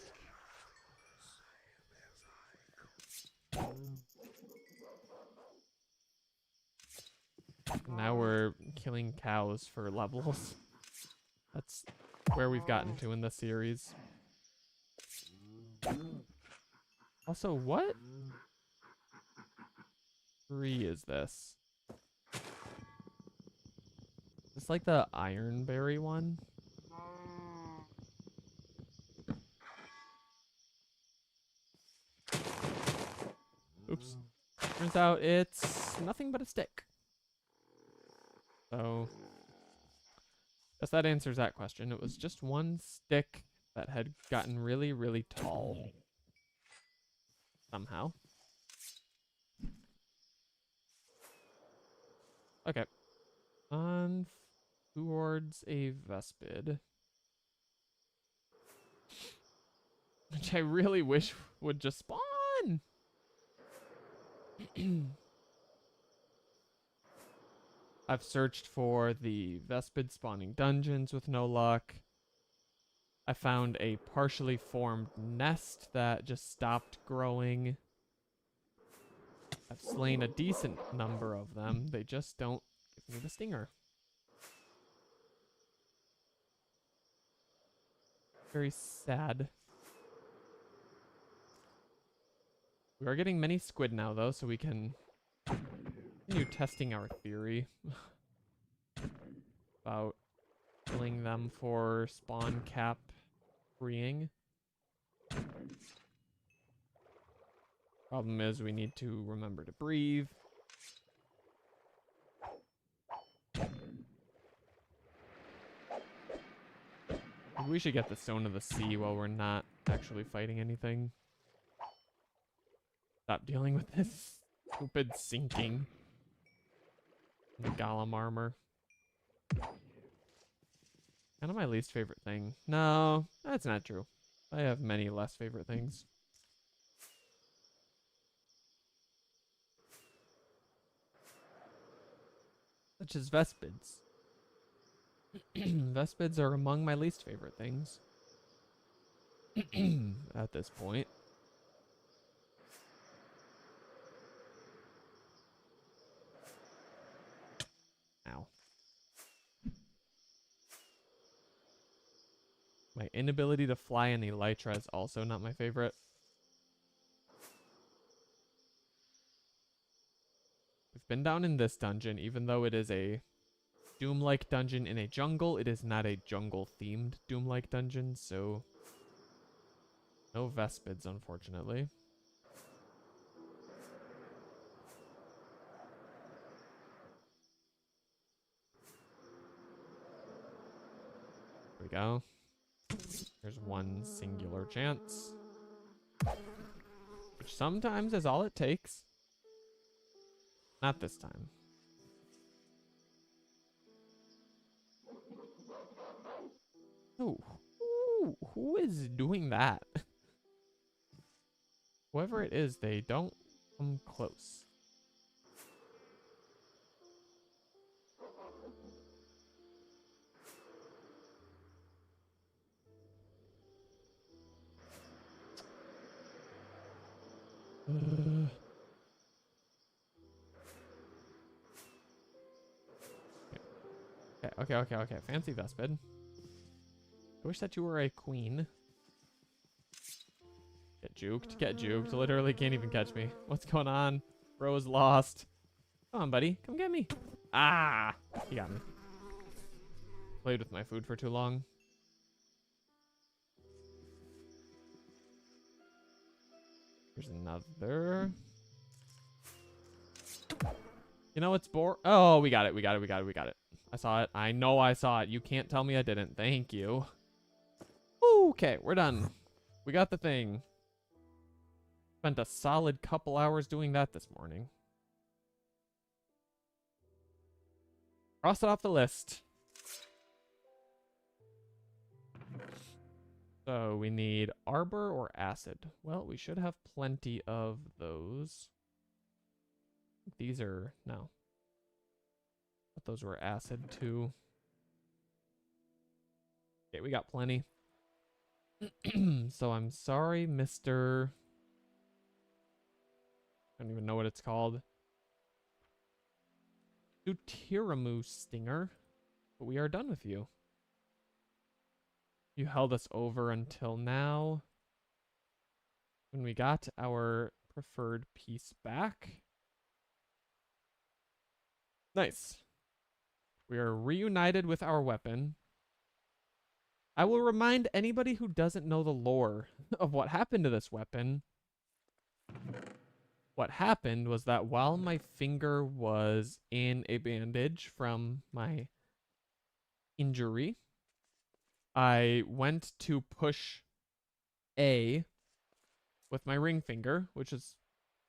Now we're killing cows for levels. That's where we've gotten to in the series. Also, what tree is this? It's like the ironberry one. Oops. Turns out it's nothing but a stick. So, guess that answers that question. It was just one stick that had gotten really, really tall. Somehow. Okay. On towards a Vespid. Which I really wish would just spawn. I've searched for the Vespid spawning dungeons with no luck. I found a partially formed nest that just stopped growing. I've slain a decent number of them. They just don't give me the stinger. Very sad. We are getting many squid now, though, so we can continue testing our theory about killing them for spawn cap freeing. Problem is we need to remember to breathe. We should get the Stone of the Sea while we're not actually fighting anything. Stop dealing with this stupid sinking. The Golem armor. Kind of my least favorite thing. No, that's not true. I have many less favorite things. Such as Vespids. Vespids are among my least favorite things. At this point. Ow. inability to fly in Elytra is also not my favorite. We've been down in this dungeon, even though it is a Doom-like dungeon in a jungle. It is not a jungle-themed Doom-like dungeon, so no Vespids, unfortunately. There we go. There's one singular chance, which sometimes is all it takes. Not this time. Oh, who is doing that? Whoever it is, they don't come close. Okay. Fancy Vespid. I wish that you were a queen. Get juked. Literally can't even catch me. What's going on? Bro is lost. Come on, buddy. Come get me. Ah! He got me. Played with my food for too long. Here's another. You know what's Oh, we got it. I saw it. I know I saw it. You can't tell me I didn't. Thank you. Okay, we're done. We got the thing. Spent a solid couple hours doing that this morning. Cross it off the list. So we need arbor or acid. Well, we should have plenty of those. These are, no. But those were acid too. Okay, we got plenty. So I'm sorry, Mr. I don't even know what it's called. Deuteramu Stinger. But we are done with you. You held us over until now. When we got our preferred piece back. Nice. We are reunited with our weapon. I will remind anybody who doesn't know the lore of what happened to this weapon. What happened was that while my finger was in a bandage from my injury, I went to push A with my ring finger, which is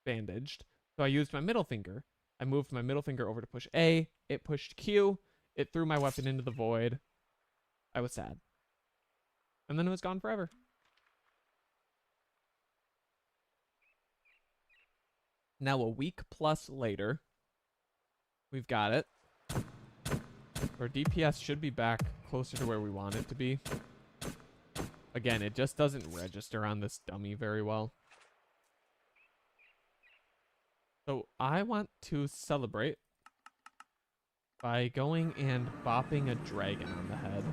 bandaged. So I used my middle finger. I moved my middle finger over to push A. It pushed Q. It threw my weapon into the void. I was sad. And then it was gone forever. Now a week plus later, we've got it. Our DPS should be back closer to where we want it to be. Again, it just doesn't register on this dummy very well. So I want to celebrate by going and bopping a dragon on the head.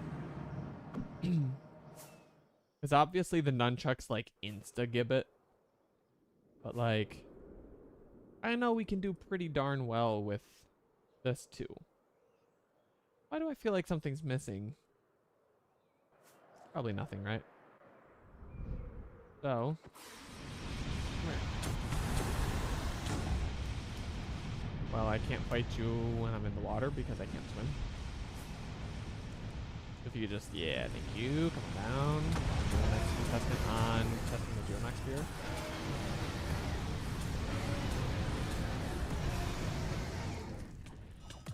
Because obviously the nunchucks like insta-gibbet. But like, I know we can do pretty darn well with this too. Why do I feel like something's missing? Probably nothing, right? So, come here. Well, I can't fight you when I'm in the water because I can't swim. If you just, yeah, thank you. Come down. Next contestant on testing the Geonach spear.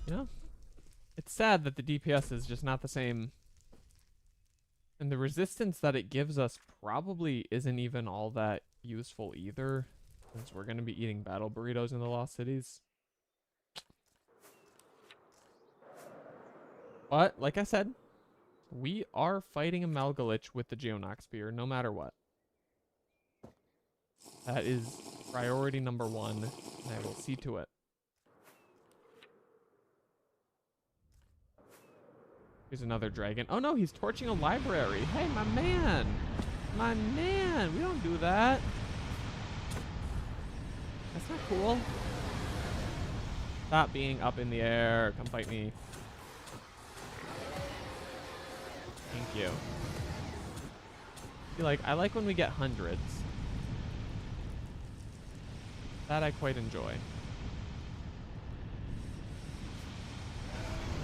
You know, it's sad that the DPS is just not the same. And the resistance that it gives us probably isn't even all that useful either, since we're going to be eating battle burritos in the Lost Cities. But, like I said, we are fighting Amalgalich with the Geonach spear, no matter what. That is priority number one, and I will see to it. Here's another dragon. Oh no, he's torching a library. Hey, my man. My man. We don't do that. That's not cool. Stop being up in the air. Come fight me. Thank you. I like when we get hundreds. That I quite enjoy.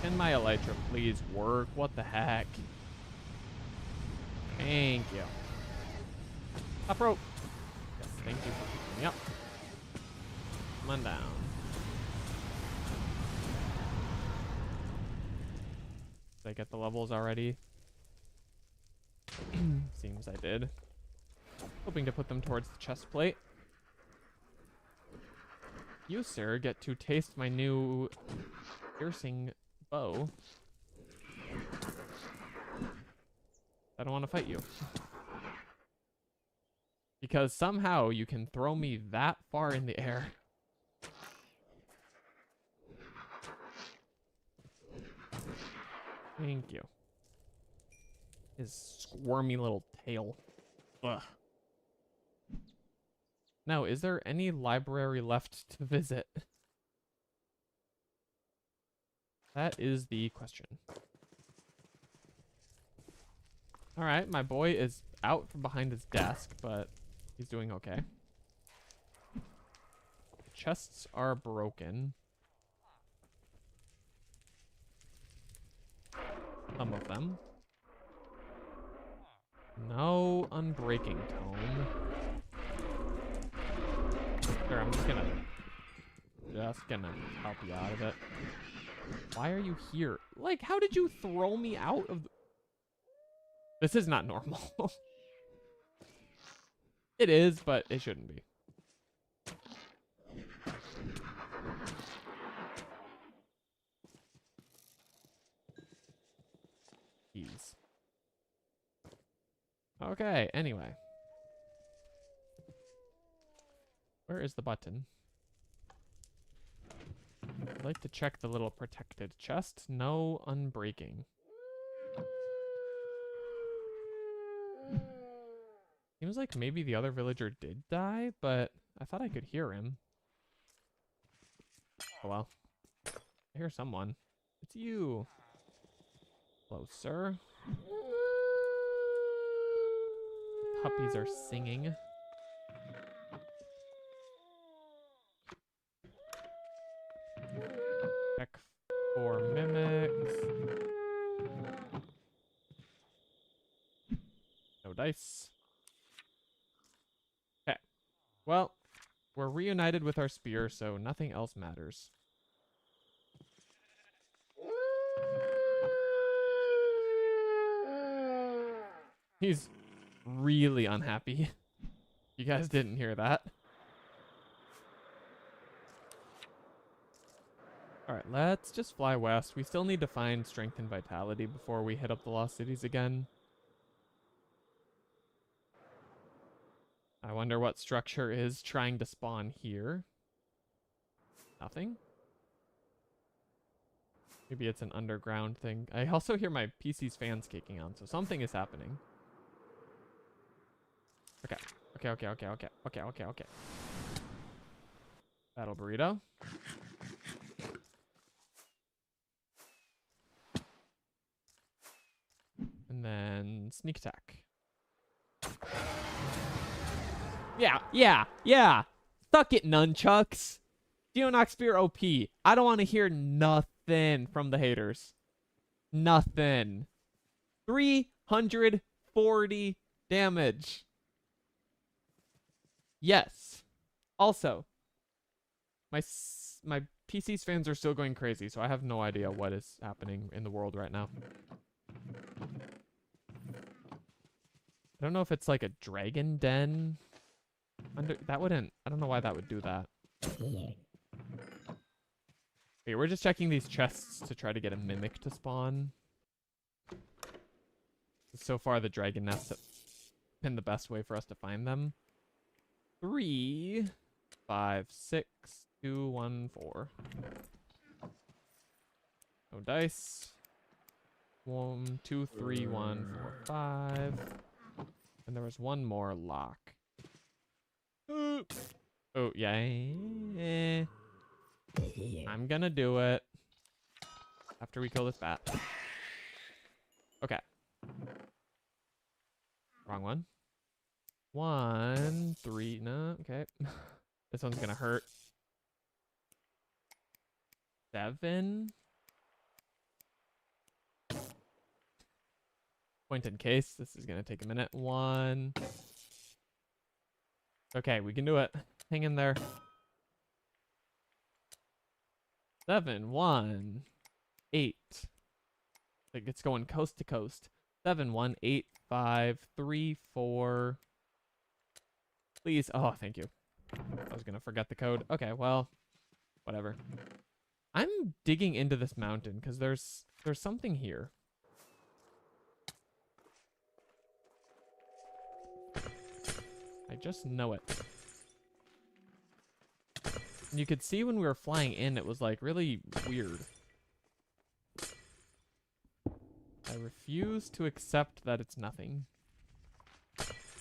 Can my elytra please work? What the heck? Thank you. Up rope. Yes, thank you for picking me up. Come on down. Did I get the levels already? Seems I did. Hoping to put them towards the chest plate. You, sir, get to taste my new piercing bow. I don't want to fight you. Because somehow you can throw me that far in the air. Thank you. His squirmy little tail. Ugh. Now, is there any library left to visit? That is the question. Alright, my boy is out from behind his desk, but he's doing okay. Chests are broken. Some of them. No unbreaking tome. Sure, I'm just gonna help you out of it. Why are you here? Like, how did you throw me out of the... This is not normal. It is, but it shouldn't be. Keys. Okay, anyway. Where is the button? I'd like to check the little protected chest. No unbreaking. Seems like maybe the other villager did die, but I thought I could hear him. Oh well. I hear someone. It's you. Hello, sir. Puppies are singing. Check for mimics. No dice. Okay. Well, we're reunited with our spear, so nothing else matters. He's really unhappy. You guys didn't hear that. Alright, let's just fly west. We still need to find strength and vitality before we hit up the Lost Cities again. I wonder what structure is trying to spawn here. Nothing? Maybe it's an underground thing. I also hear my PC's fans kicking on, so something is happening. Okay. Okay. Battle burrito. And then sneak attack. Yeah. Suck it, nunchucks. Geonach spear OP. I don't want to hear nothing from the haters. Nothing. 340 damage. Yes. Also, my PC's fans are still going crazy, so I have no idea what is happening in the world right now. I don't know if it's like a dragon den. That wouldn't... I don't know why that would do that. Okay, we're just checking these chests to try to get a mimic to spawn. So far, the dragon nests have been the best way for us to find them. 3, 5, 6, 2, 1, 4. No dice. 1, 2, 3, 1, 4, 5. And there was one more lock. Oh, yeah. I'm gonna do it. After we kill this bat. Okay. Wrong one. 1, 3, no, okay. This one's gonna hurt. 7. Point in case. This is gonna take a minute. 1. Okay, we can do it. Hang in there. 7, 1, 8. Like it's going coast to coast. 7, 1, 8, 5, 3, 4. Please. Oh, thank you. I was gonna forget the code. Okay, well, whatever. I'm digging into this mountain because there's something here. I just know it. And you could see when we were flying in, it was like really weird. I refuse to accept that it's nothing.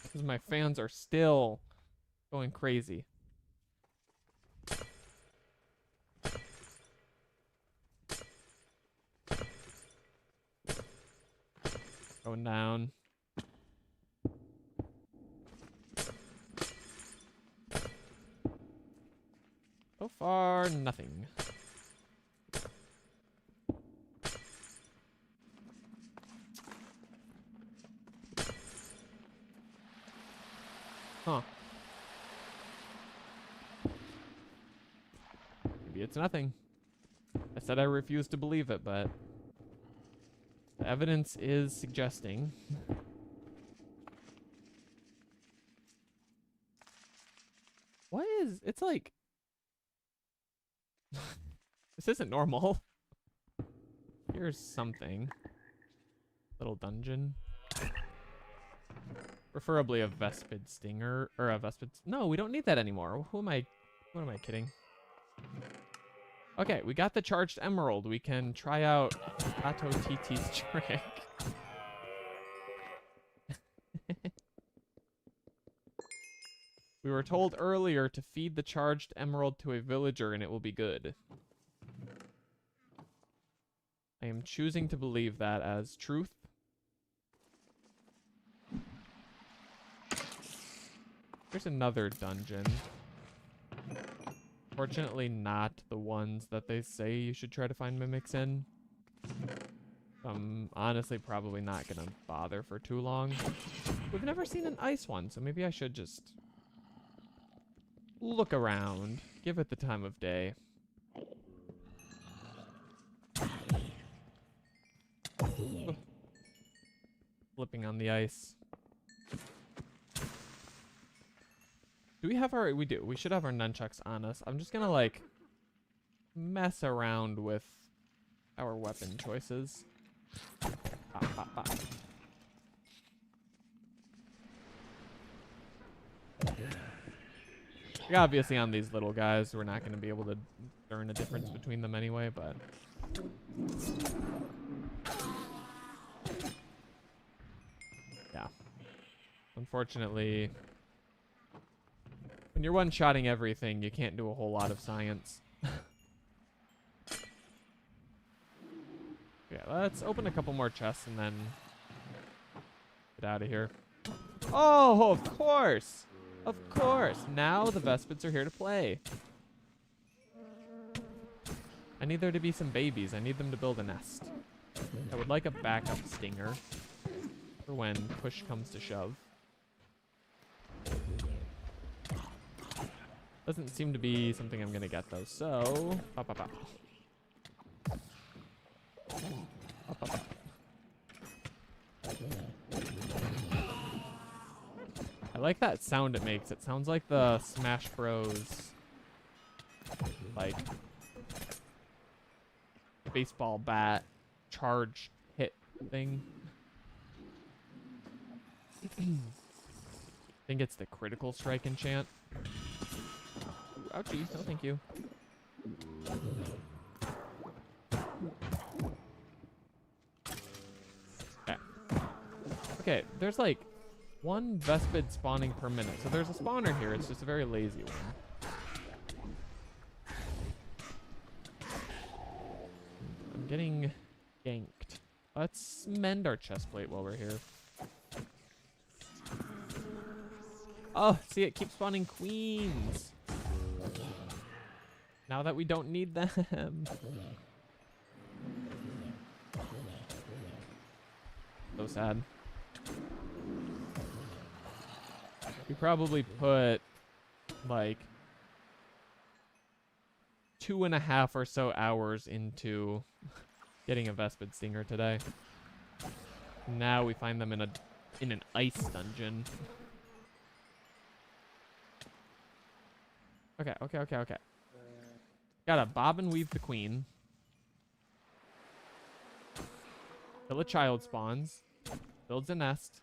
Because my fans are still going crazy. Going down. So far, nothing. Huh. Maybe it's nothing. I said I refuse to believe it, but the evidence is suggesting. What is... It's like... This isn't normal. Here's something. Little dungeon. Preferably a Vespid stinger, or a Vespid... No, we don't need that anymore. What am I kidding? Okay, we got the charged emerald. We can try out Kato TT's trick. We were told earlier to feed the charged emerald to a villager and it will be good. I am choosing to believe that as truth. There's another dungeon. Fortunately not the ones that they say you should try to find mimics in. I'm honestly probably not gonna bother for too long. We've never seen an ice one, so maybe I should just look around. Give it the time of day. Flipping on the ice. Do we have our... We do. We should have our nunchucks on us. I'm just gonna, like, mess around with our weapon choices. Pop, pop, pop. Obviously, on these little guys, we're not gonna be able to discern a difference between them anyway, but... Yeah. Unfortunately... When you're one-shotting everything, you can't do a whole lot of science. Yeah, let's open a couple more chests and then get out of here. Oh, of course! Of course! Now the Vespids are here to play. I need there to be some babies. I need them to build a nest. I would like a backup stinger for when push comes to shove. Doesn't seem to be something I'm gonna get though, so... Pop, pop, pop. Pop, pop, pop. I like that sound it makes. It sounds like the Smash Bros. Like... baseball bat charge hit thing. I think it's the critical strike enchant. Ouchie, no thank you. Okay, there's like one Vespid spawning per minute. So there's a spawner here. It's just a very lazy one. I'm getting ganked. Let's mend our chest plate while we're here. Oh, see, it keeps spawning queens. Now that we don't need them. So sad. We probably put like 2.5 or so hours into getting a Vespid Stinger today. Now we find them in an ice dungeon. Okay. Gotta bob and weave the queen. Till a child spawns. Builds a nest.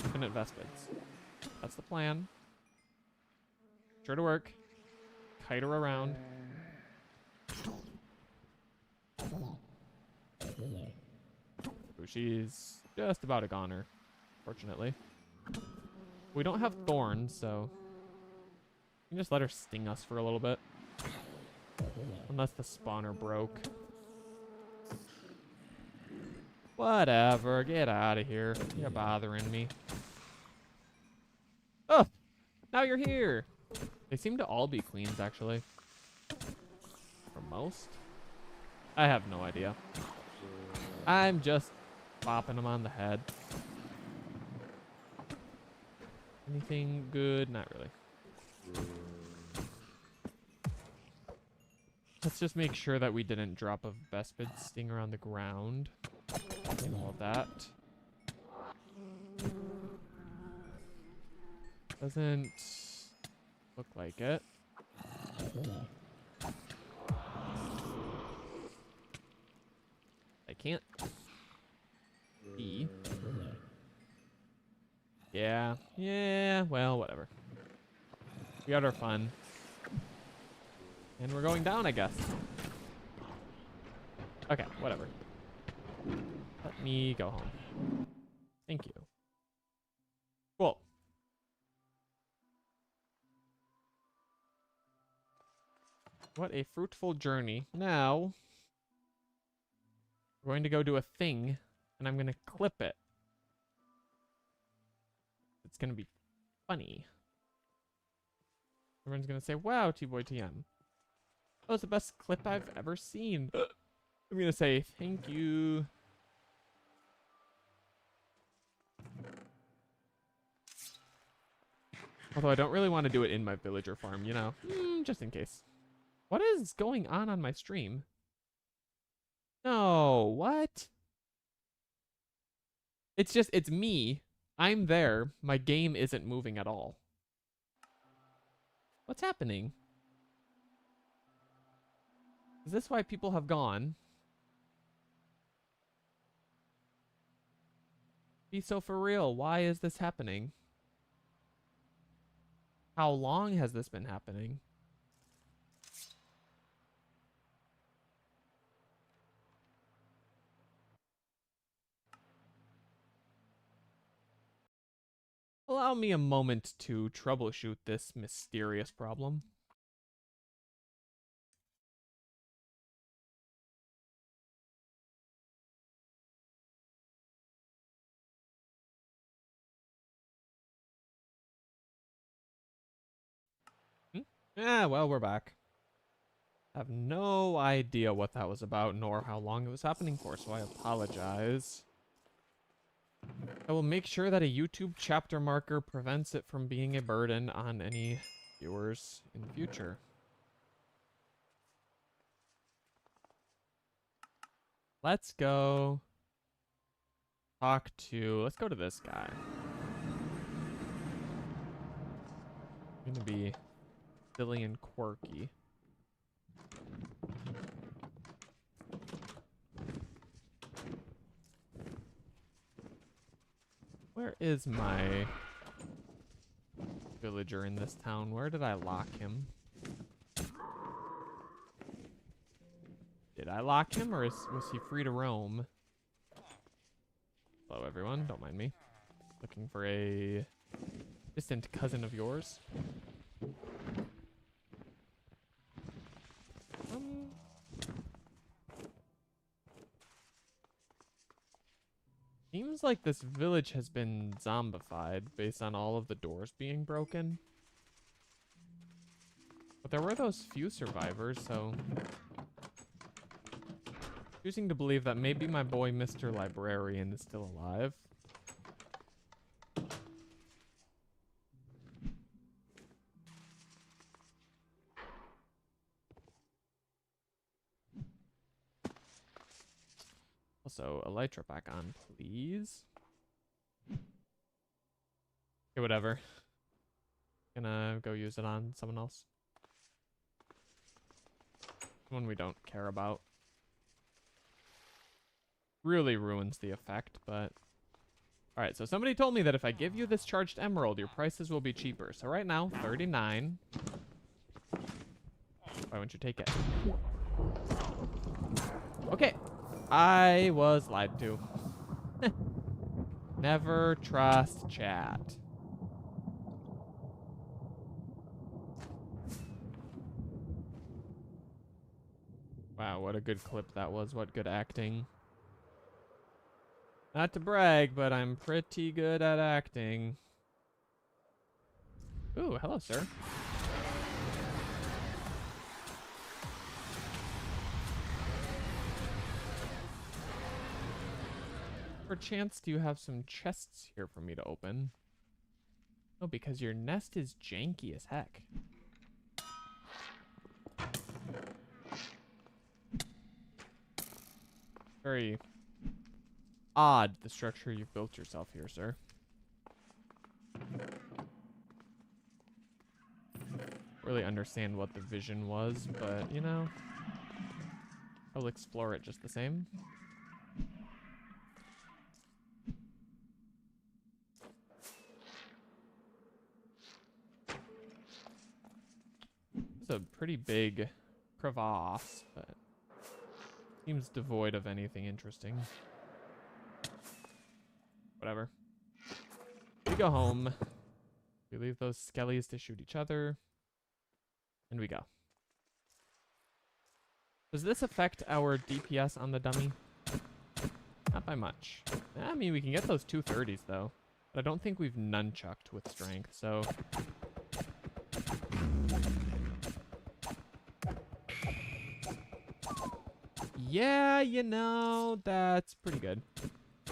Infinite Vespids. That's the plan. Sure to work. Kite her around. Ooh, she's just about a goner, fortunately. We don't have thorns, so we can just let her sting us for a little bit. Unless the spawner broke. Whatever, get out of here. You're bothering me. Oh, now you're here. They seem to all be queens, actually. For most. I have no idea. I'm just bopping them on the head. Anything good? Not really. Let's just make sure that we didn't drop a Vespid Stinger on the ground. And all that. Doesn't look like it. I can't see. Yeah, well, whatever. We had our fun. And we're going down, I guess. Okay, whatever. Let me go home. Thank you. Cool. What a fruitful journey. Now, we're going to go do a thing, and I'm going to clip it. It's going to be funny. Everyone's going to say, wow, T-Boy TM. That was the best clip I've ever seen. I'm going to say, thank you. Although I don't really want to do it in my villager farm, you know, just in case. What is going on my stream? No, what? It's me. I'm there. My game isn't moving at all. What's happening? Is this why people have gone? Be so for real. Why is this happening? How long has this been happening? Allow me a moment to troubleshoot this mysterious problem. Yeah, well, we're back. I have no idea what that was about, nor how long it was happening for, so I apologize. I will make sure that a YouTube chapter marker prevents it from being a burden on any viewers in the future. Let's go talk to... Let's go to this guy. I'm gonna be silly and quirky. Where is my villager in this town? Where did I lock him? Did I lock him, or was he free to roam? Although I everyone. Don't mind me. Looking for a distant cousin of yours. Seems like this village has been zombified based on all of the doors being broken. But there were those few survivors, so... choosing to believe that maybe my boy Mr. Librarian is still alive. Also, elytra back on, please. Okay, whatever. Gonna go use it on someone else. Someone we don't care about. Really ruins the effect, but... Alright, so somebody told me that if I give you this charged emerald, your prices will be cheaper. So right now, 39. Why wouldn't you take it? Okay. I was lied to. Never trust chat. Wow, what a good clip that was. What good acting. Not to brag, but I'm pretty good at acting. Ooh, hello, sir. Perchance, do you have some chests here for me to open? Oh, because your nest is janky as heck. Very odd, the structure you've built yourself here, sir. Really understand what the vision was, but, you know, I'll explore it just the same. It's a pretty big crevasse, but seems devoid of anything interesting. Whatever. We go home. We leave those skellies to shoot each other. And we go. Does this affect our DPS on the dummy? Not by much. I mean, we can get those 230s, though. But I don't think we've nunchucked with strength, so... yeah, you know, that's pretty good.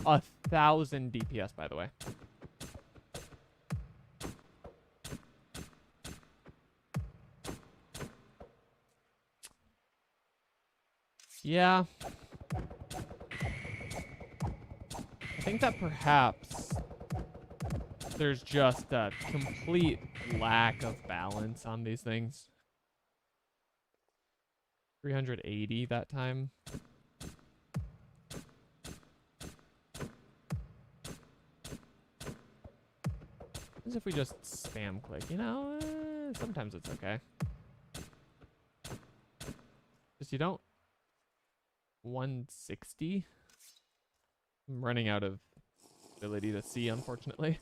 1,000 DPS, by the way. Yeah. I think that perhaps there's just a complete lack of balance on these things. 380 that time. As if we just spam click, you know? Sometimes it's okay. Just you don't... 160? I'm running out of ability to see, unfortunately.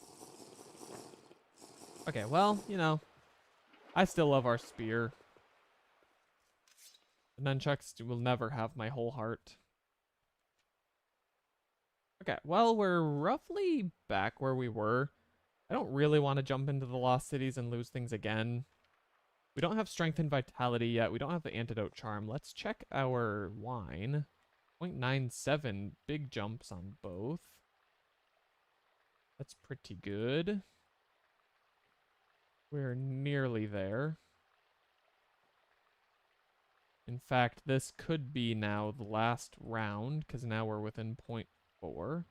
Okay, well, you know, I still love our spear. The nunchucks will never have my whole heart. Okay, well, we're roughly back where we were. I don't really want to jump into the Lost Cities and lose things again. We don't have Strength and Vitality yet. We don't have the Antidote Charm. Let's check our wine. 0.97, big jumps on both. That's pretty good. We're nearly there. In fact, this could be now the last round, because now we're within 0.4.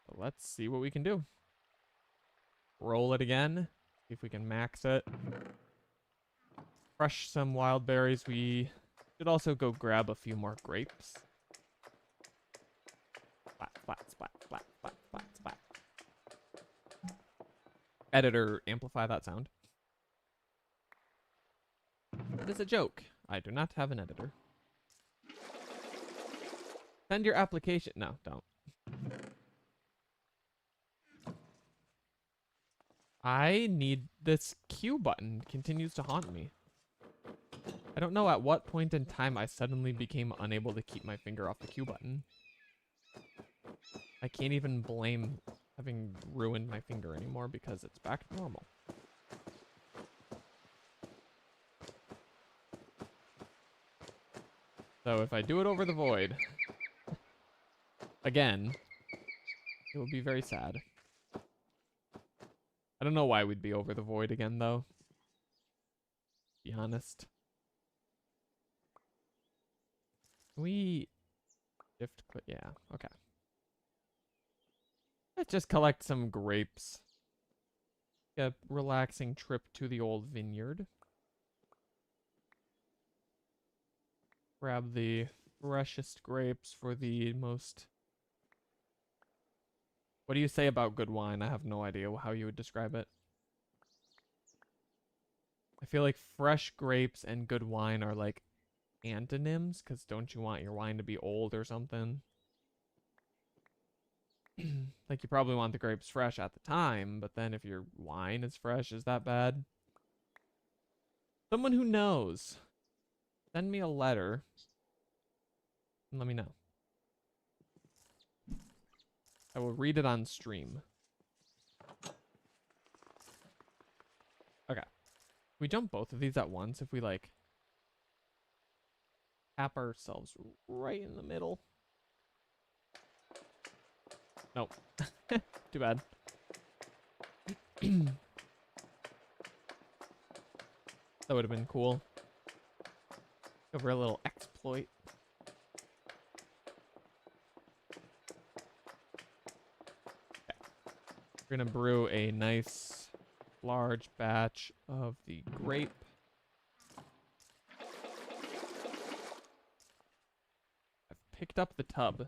So let's see what we can do. Roll it again. See if we can max it. Crush some wild berries. We should also go grab a few more grapes. Splat, splat, splat, splat, splat, splat, splat. Editor, amplify that sound. It is a joke. I do not have an editor. Send your application. No, don't. I need this Q button. Continues to haunt me. I don't know at what point in time I suddenly became unable to keep my finger off the Q button. I can't even blame having ruined my finger anymore because it's back to normal. So if I do it over the void, again, it will be very sad. I don't know why we'd be over the void again, though. To be honest. We shift click, yeah, okay. Let's just collect some grapes. A relaxing trip to the old vineyard. Grab the freshest grapes for the most... What do you say about good wine? I have no idea how you would describe it. I feel like fresh grapes and good wine are like antonyms, because don't you want your wine to be old or something? Like, you probably want the grapes fresh at the time, but then if your wine is fresh, is that bad? Someone who knows, send me a letter and let me know. I will read it on stream. Okay. We jump both of these at once if we, like, tap ourselves right in the middle. Nope. Too bad. That would have been cool. Over a little exploit. Okay. We're gonna brew a nice large batch of the grape. I've picked up the tub.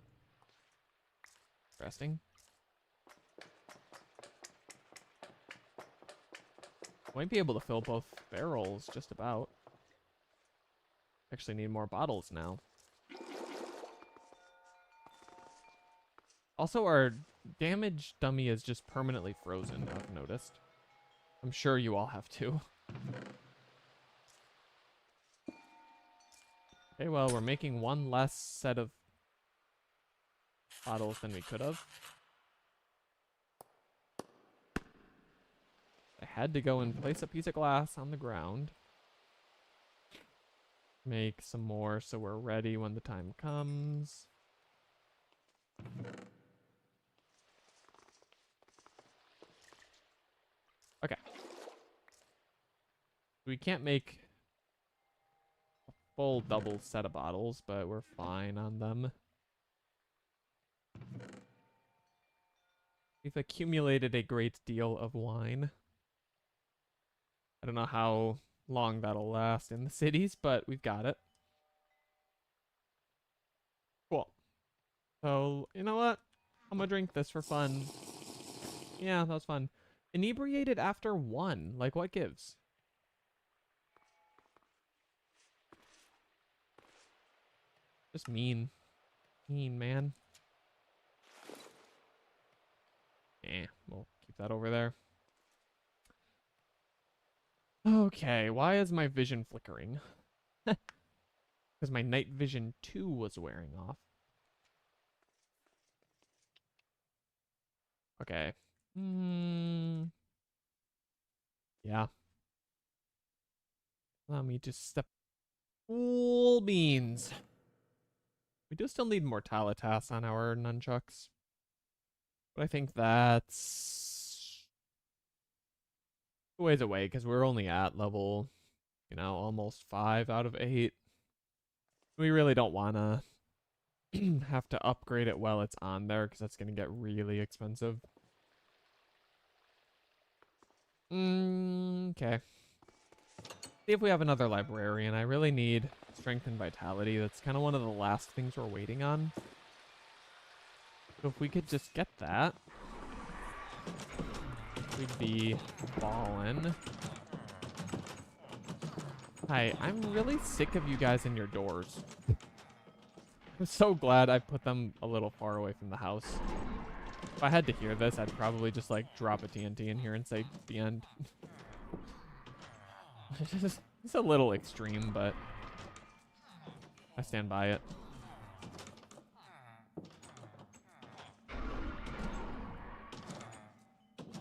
Interesting. Might be able to fill both barrels just about. Actually need more bottles now. Also, our damage dummy is just permanently frozen, I've noticed. I'm sure you all have too. Okay, well, we're making one less set of bottles than we could have. I had to go and place a piece of glass on the ground. Make some more so we're ready when the time comes. Okay. We can't make a full double set of bottles, but we're fine on them. We've accumulated a great deal of wine. I don't know how long that'll last in the cities, but we've got it. Cool. So, you know what? I'm gonna drink this for fun. Yeah, that was fun. Inebriated after 1. Like, what gives? Just mean. Mean, man. Eh, we'll keep that over there. Okay, why is my vision flickering? Because my night vision 2 was wearing off. Okay. Yeah. Allow me to step. Cool beans. We do still need Mortalitas on our nunchucks. But I think that's a ways away because we're only at level, you know, almost 5 out of 8. We really don't want to have to upgrade it while it's on there because that's going to get really expensive. Okay. See if we have another librarian. I really need strength and vitality. That's kind of one of the last things we're waiting on. So if we could just get that, we'd be ballin'. Hi, I'm really sick of you guys and your doors. I'm so glad I put them a little far away from the house. If I had to hear this, I'd probably just like drop a TNT in here and say the end. It's a little extreme, but I stand by it.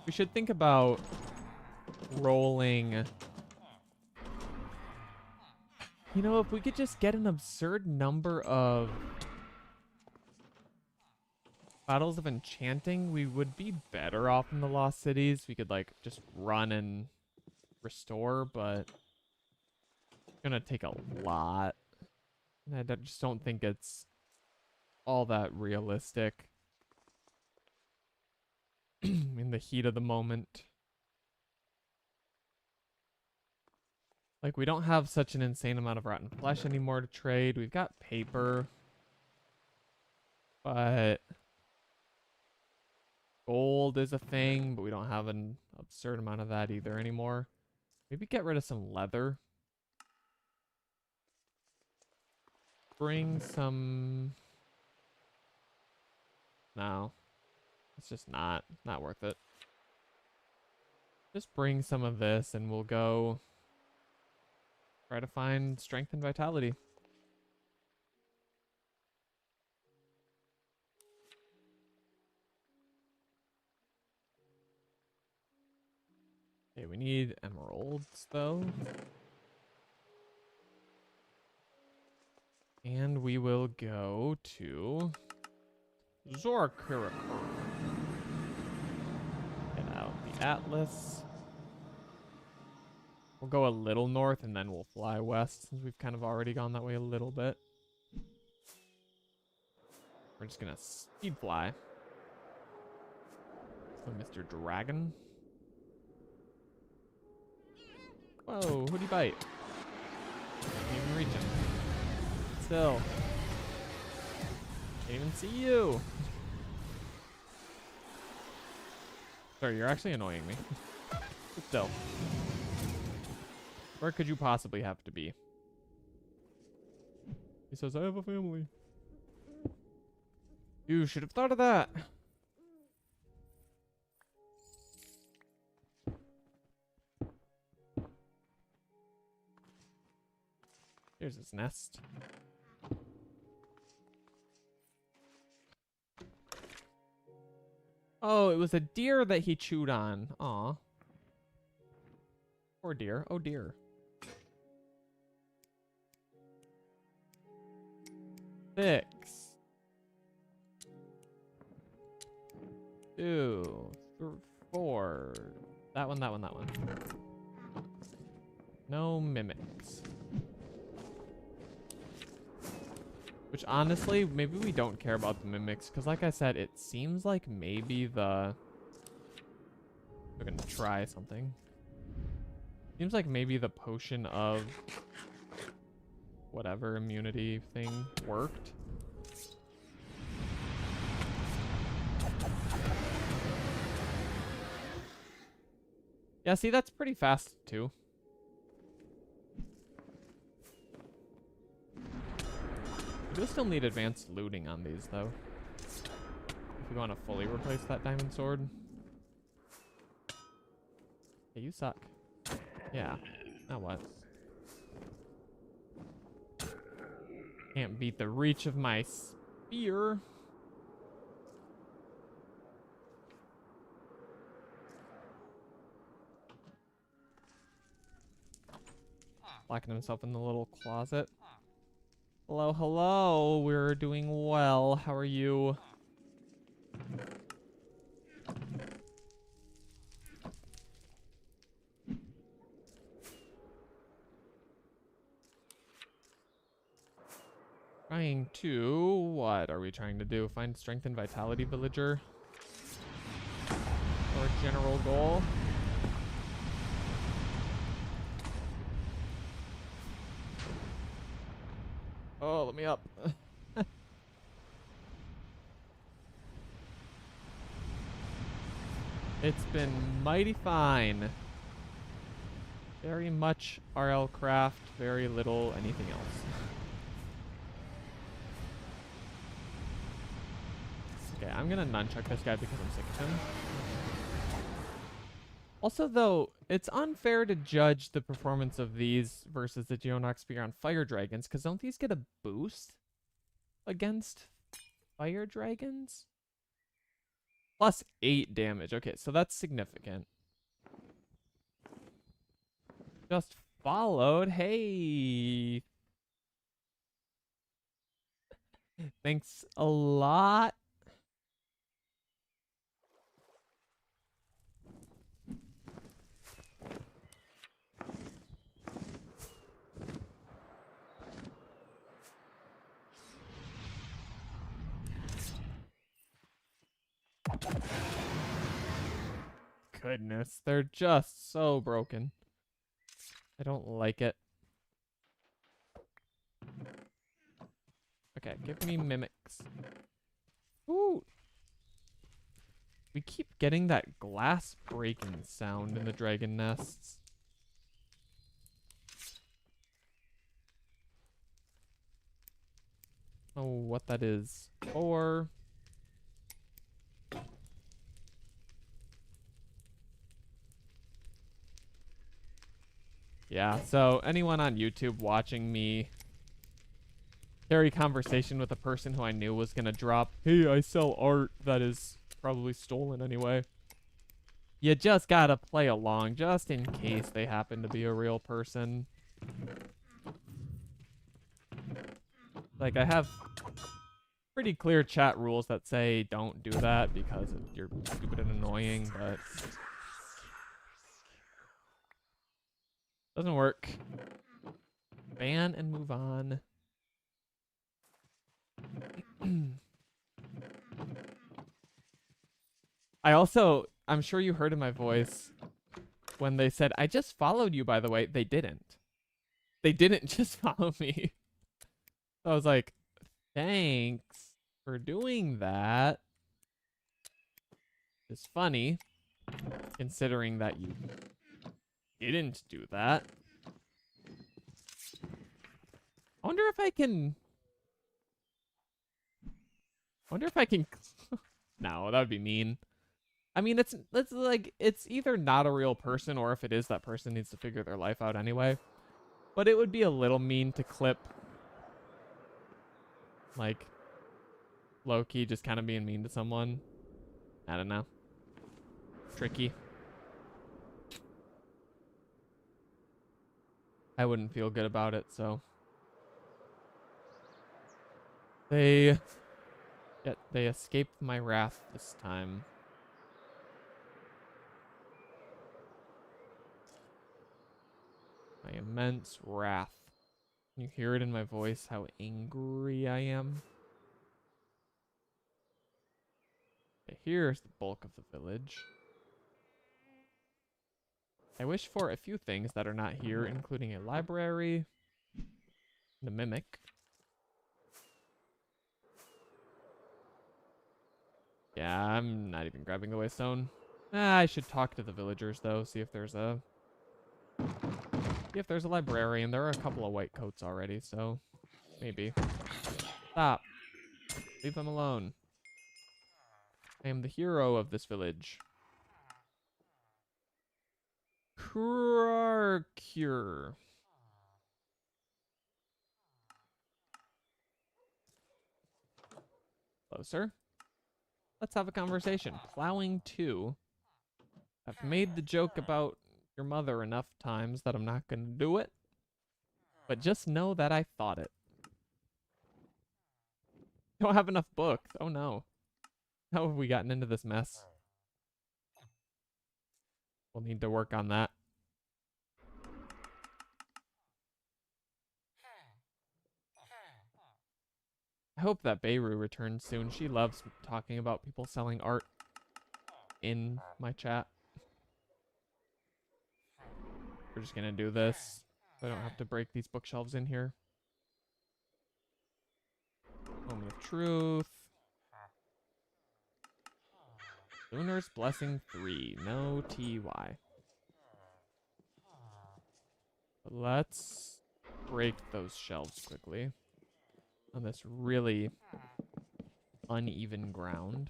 We should think about rolling. You know, if we could just get an absurd number of Battles of Enchanting, we would be better off in the Lost Cities. We could like just run and restore, but it's gonna take a lot. And I just don't think it's all that realistic in the heat of the moment. Like, we don't have such an insane amount of rotten flesh anymore to trade. We've got paper, but gold is a thing, but we don't have an absurd amount of that either anymore. Maybe get rid of some leather. Bring some... No. It's just not worth it. Just bring some of this and we'll go try to find strength and vitality. Okay, we need emeralds though. And we will go to RLCraft. Get out the atlas. We'll go a little north and then we'll fly west since we've kind of already gone that way a little bit. We're just gonna speed fly. So Mr. Dragon. Whoa, who'd he bite? Can't even reach him. Still. Can't even see you. Sorry, you're actually annoying me. Still. Where could you possibly have to be? He says, I have a family. You should have thought of that. Here's his nest. Oh, it was a deer that he chewed on. Aw. Poor deer. Oh dear. 6. 2. 4. That one. No mimics. Which honestly, maybe we don't care about the mimics, because like I said, it seems like maybe the... We're gonna try something. Seems like maybe the potion of whatever immunity thing worked. Yeah, see, that's pretty fast too. We do still need advanced looting on these, though. If we want to fully replace that diamond sword. Hey, you suck. Yeah. Now what? Can't beat the reach of my spear. Locking himself in the little closet. Hello, hello. We're doing well. How are you? Trying to... What are we trying to do? Find strength and vitality villager? Or general goal? Oh, let me up. It's been mighty fine. Very much RLCraft, very little anything else. I'm gonna nunchuck this guy because I'm sick of him. Also, though, it's unfair to judge the performance of these versus the Geonach Spear on fire dragons, because don't these get a boost against fire dragons? Plus 8 damage. Okay, so that's significant. Just followed. Hey. Thanks a lot. Goodness, they're just so broken. I don't like it. Okay, give me mimics. Ooh. We keep getting that glass breaking sound in the dragon nests. Oh, what that is. Or... yeah, so anyone on YouTube watching me carry conversation with a person who I knew was gonna drop, hey, I sell art that is probably stolen anyway. You just gotta play along just in case they happen to be a real person. Like, I have pretty clear chat rules that say don't do that because you're stupid and annoying, but doesn't work. Ban and move on. I'm sure you heard in my voice when they said, I just followed you, by the way. They didn't. They didn't just follow me. So I was like, thanks for doing that. It's funny, considering that you didn't do that. I wonder if I can... No, that would be mean. I mean, it's like, it's either not a real person, or if it is, that person needs to figure their life out anyway. But it would be a little mean to clip, like, low-key just kind of being mean to someone. I don't know. Tricky. I wouldn't feel good about it, so. They escaped my wrath this time. My immense wrath. Can you hear it in my voice how angry I am? Okay, here's the bulk of the village. I wish for a few things that are not here, including a library and a mimic. Yeah, I'm not even grabbing the waystone. I should talk to the villagers though, see if there's a librarian. There are a couple of white coats already, so maybe. Stop. Leave them alone. I am the hero of this village. Cure. Closer. Let's have a conversation. Plowing 2. I've made the joke about your mother enough times that I'm not going to do it. But just know that I thought it. Don't have enough books. Oh no. How have we gotten into this mess? We'll need to work on that. I hope that Beirut returns soon. She loves talking about people selling art in my chat. We're just gonna do this so I don't have to break these bookshelves in here. Moment of truth. Lunar's Blessing 3. No TY. Let's break those shelves quickly on this really uneven ground.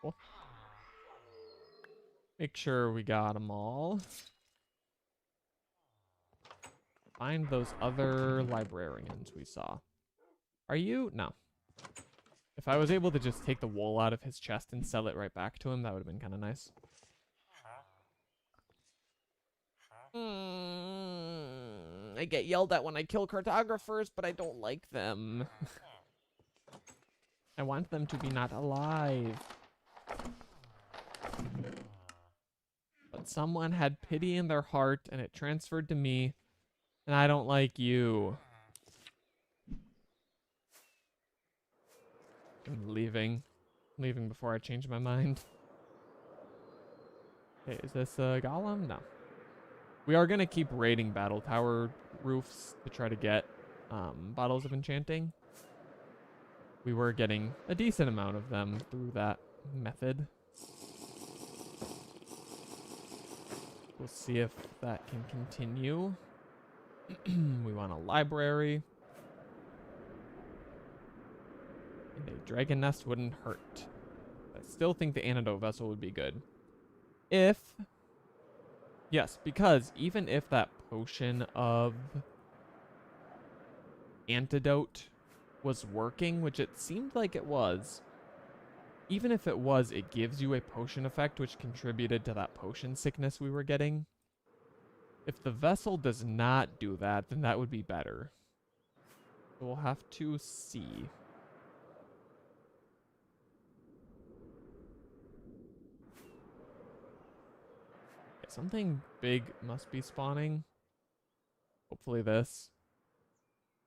Cool. Make sure we got them all. Find those other librarians we saw. Are you? No. If I was able to just take the wool out of his chest and sell it right back to him, that would have been kind of nice. I get yelled at when I kill cartographers, but I don't like them. I want them to be not alive. But someone had pity in their heart, and it transferred to me, and I don't like you. I'm leaving. Leaving before I change my mind. Okay, is this a golem? No. We are going to keep raiding battle tower roofs to try to get bottles of enchanting. We were getting a decent amount of them through that method. We'll see if that can continue. We want a library. And a dragon nest wouldn't hurt. I still think the antidote vessel would be good. Yes, because even if that potion of antidote was working, which it seemed like it was, even if it was, it gives you a potion effect which contributed to that potion sickness we were getting. If the vessel does not do that, then that would be better. So we'll have to see. Something big must be spawning. Hopefully this.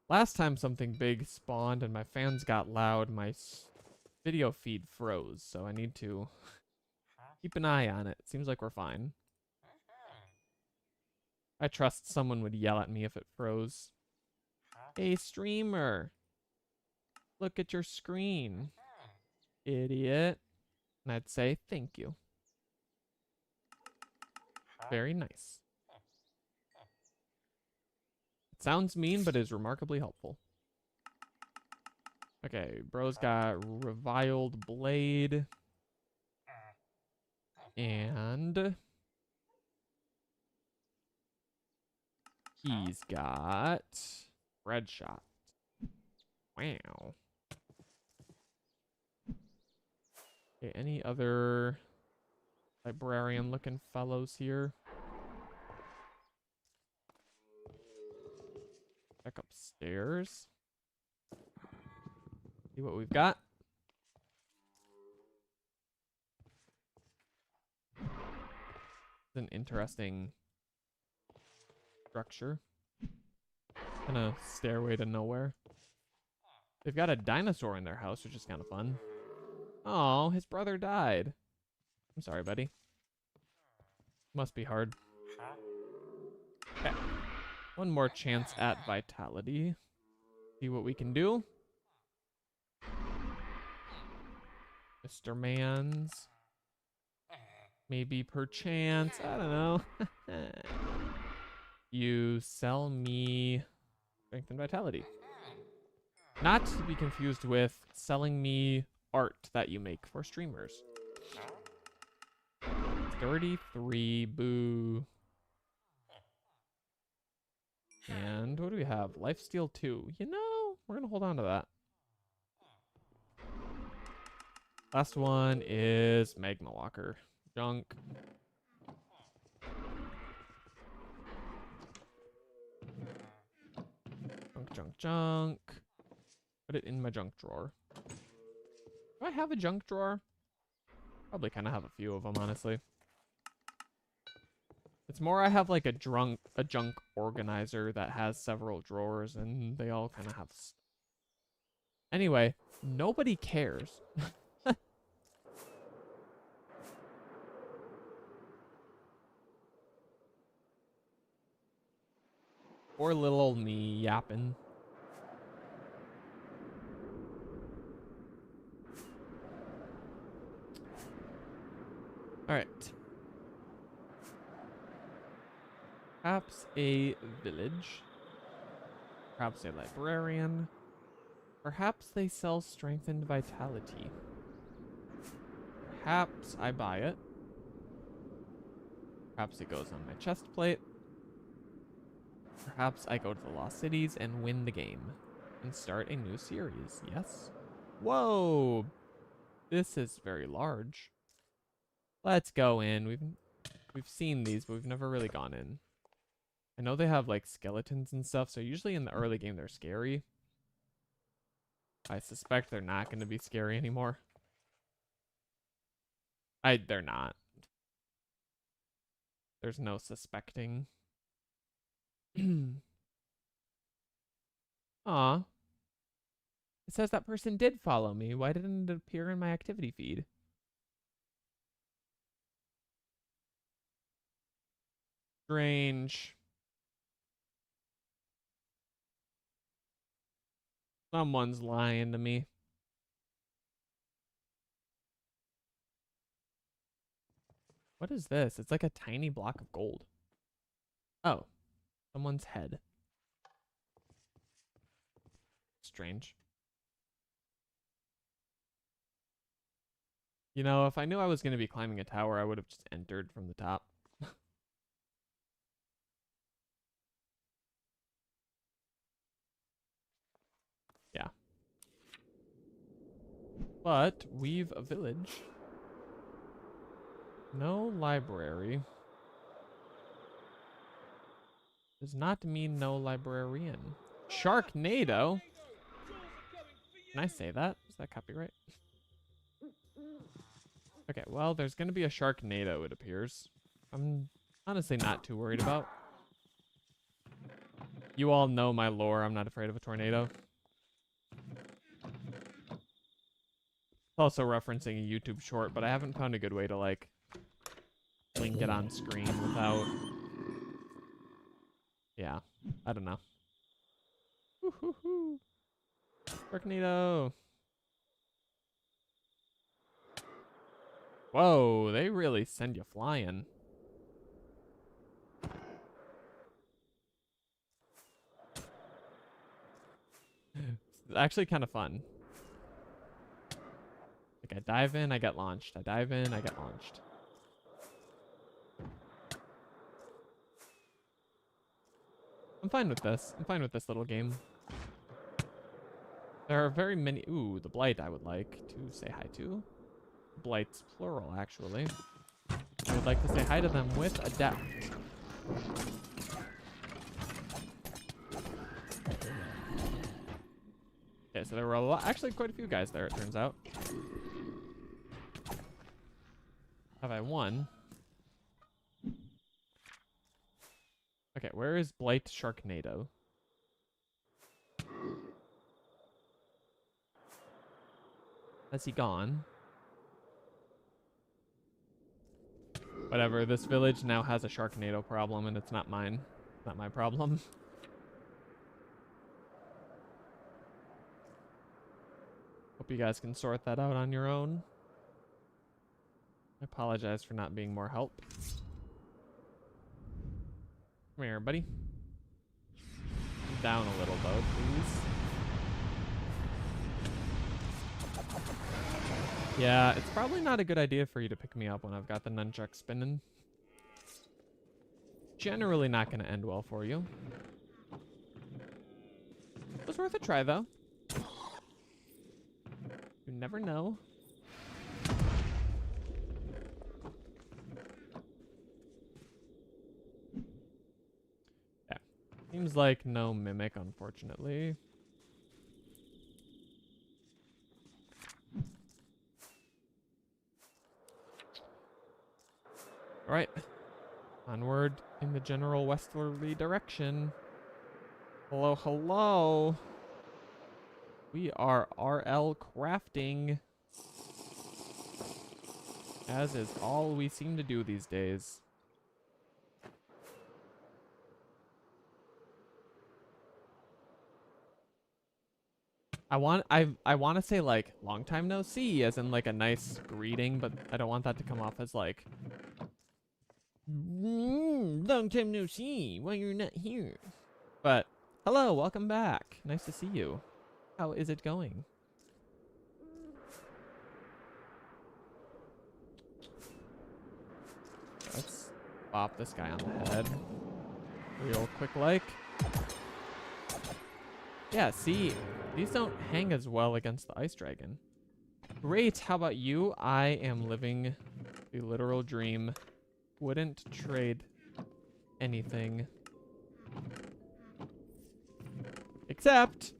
Last time something big spawned and my fans got loud, my video feed froze, so I need to keep an eye on it. Seems like we're fine. I trust someone would yell at me if it froze. Hey, streamer. Look at your screen. Idiot. And I'd say, thank you. Very nice. It sounds mean, but is remarkably helpful. Okay, bro's got reviled blade. And he's got red shot. Wow. Okay, any other librarian looking fellows here? Back upstairs. See what we've got. It's an interesting structure. Kind of stairway to nowhere. They've got a dinosaur in their house, which is kind of fun. Oh, his brother died. I'm sorry, buddy. Must be hard. Okay. One more chance at vitality. See what we can do. Mr. Mans. Maybe perchance. I don't know. You sell me strength and vitality. Not to be confused with selling me art that you make for streamers. 33, boo. And what do we have? Lifesteal 2. You know, we're going to hold on to that. Last one is Magma Walker. Junk. Junk. Put it in my junk drawer. Do I have a junk drawer? Probably kind of have a few of them, honestly. It's more I have like a junk organizer that has several drawers and they all kind of have Anyway, nobody cares. Poor little old me yapping. All right. Perhaps a village. Perhaps a librarian. Perhaps they sell strengthened vitality. Perhaps I buy it. Perhaps it goes on my chest plate. Perhaps I go to the Lost Cities and win the game. And start a new series. Yes? Whoa! This is very large. Let's go in. We've seen these, but we've never really gone in. I know they have like skeletons and stuff, so usually in the early game they're scary. I suspect they're not going to be scary anymore. They're not. There's no suspecting. Aw. It says that person did follow me. Why didn't it appear in my activity feed? Strange. Someone's lying to me. What is this? It's like a tiny block of gold. Oh. Someone's head. Strange. You know, if I knew I was going to be climbing a tower, I would have just entered from the top. Yeah. But we've a village. No library. Does not mean no librarian. Sharknado? Can I say that? Is that copyright? Okay, well, there's going to be a Sharknado, it appears. I'm honestly not too worried about. You all know my lore. I'm not afraid of a tornado. It's also referencing a YouTube short, but I haven't found a good way to, like, link it on screen without... Yeah, I don't know. Woo-hoo-hoo. Sharknado. Whoa, they really send you flying. It's actually kind of fun. Like, I dive in, I get launched. I dive in, I get launched. I'm fine with this. I'm fine with this little game. There are very many... Ooh, the Blight I would like to say hi to. Blights, plural, actually. I would like to say hi to them with Adept. Okay, so there were actually quite a few guys there, it turns out. Have I won? Okay, where is Blight Sharknado? Has he gone? Whatever, this village now has a Sharknado problem, and it's not mine. Not my problem. Hope you guys can sort that out on your own. I apologize for not being more help. Come here, buddy. Down a little, though, please. Yeah, it's probably not a good idea for you to pick me up when I've got the nunchuck spinning. Generally not going to end well for you. It was worth a try, though. You never know. Yeah. Seems like no mimic, unfortunately. All right. Onward in the general westerly direction. Hello, hello. We are RL crafting. As is all we seem to do these days. I want to say like long time no see, as in like a nice greeting, but I don't want that to come off as like Long time no see. Why you're not here? But hello, welcome back. Nice to see you. How is it going? Let's bop this guy on the head. Real quick like. Yeah, see, these don't hang as well against the ice dragon. Great, how about you? I am living the literal dream. Wouldn't trade anything. Except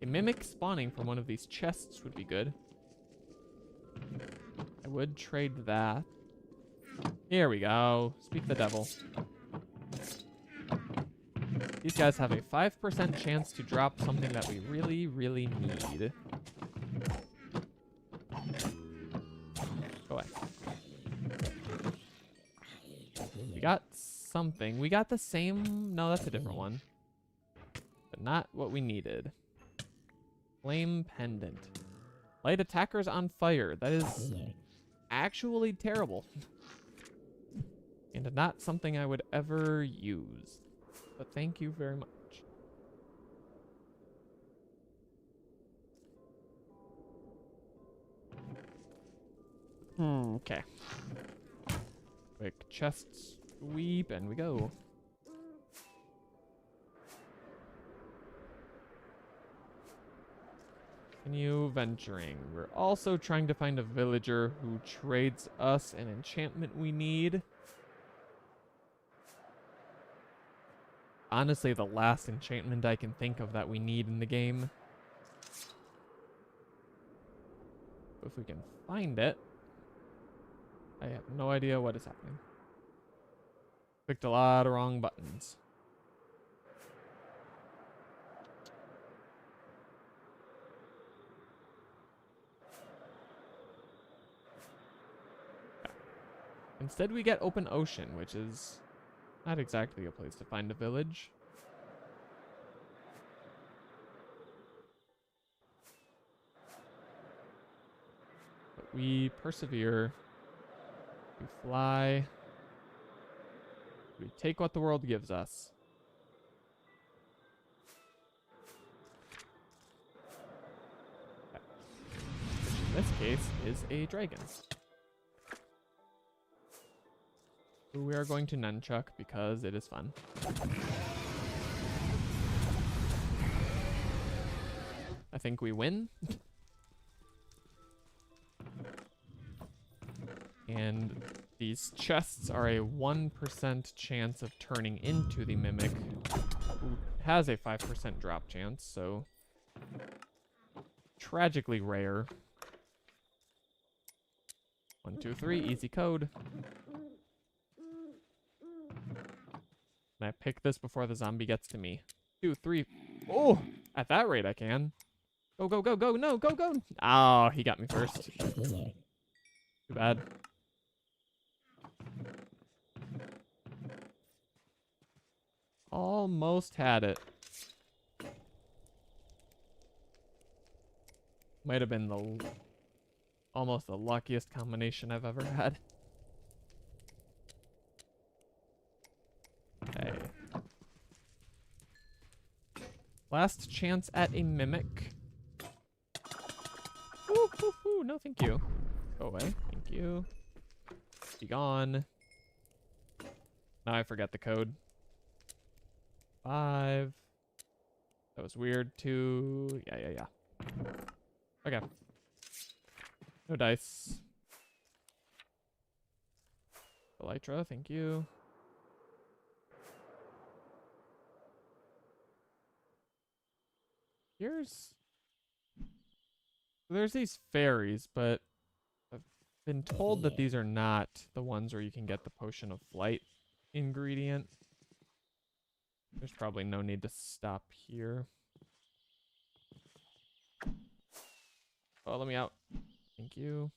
a mimic spawning from one of these chests would be good. I would trade that. Here we go. Speak the devil. These guys have a 5% chance to drop something that we really, really need. Go away. We got something. We got the same... No, that's a different one. But not what we needed. Flame pendant. Light attackers on fire. That is actually terrible. And not something I would ever use. But thank you very much. Okay. Quick chest sweep, and we go. Continue venturing. We're also trying to find a villager who trades us an enchantment we need. Honestly, the last enchantment I can think of that we need in the game. If we can find it. I have no idea what is happening. Clicked a lot of wrong buttons. Okay. Instead we get open ocean, which is not exactly a place to find a village. But we persevere. We fly. We take what the world gives us. Okay. Which in this case is a dragon. Who we are going to nunchuck because it is fun. I think we win. And these chests are a 1% chance of turning into the mimic, who has a 5% drop chance, so tragically rare. 1, 2, 3, easy code. And I pick this before the zombie gets to me. 2, 3. Oh, at that rate I can. Go, go, go, go. No, go, go. Oh, he got me first. Too bad. Almost had it. Might have been almost the luckiest combination I've ever had. Okay. Last chance at a mimic. Ooh, ooh, ooh. No, thank you. Go away. Thank you. Be gone. Now I forget the code. 5. That was weird. 2. Yeah. Okay. No dice. Elytra, thank you. There's these fairies, but I've been told that these are not the ones where you can get the potion of flight ingredient. There's probably no need to stop here. Follow me out. Thank you.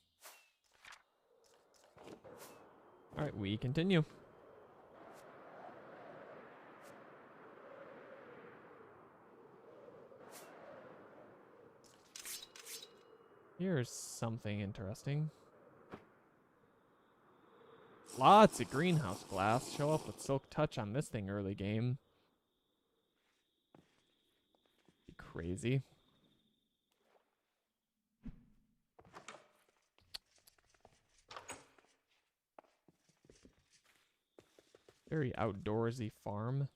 All right, we continue. Here's something interesting. Lots of greenhouse glass. Show up with Silk Touch on this thing early game. Be crazy. Very outdoorsy farm.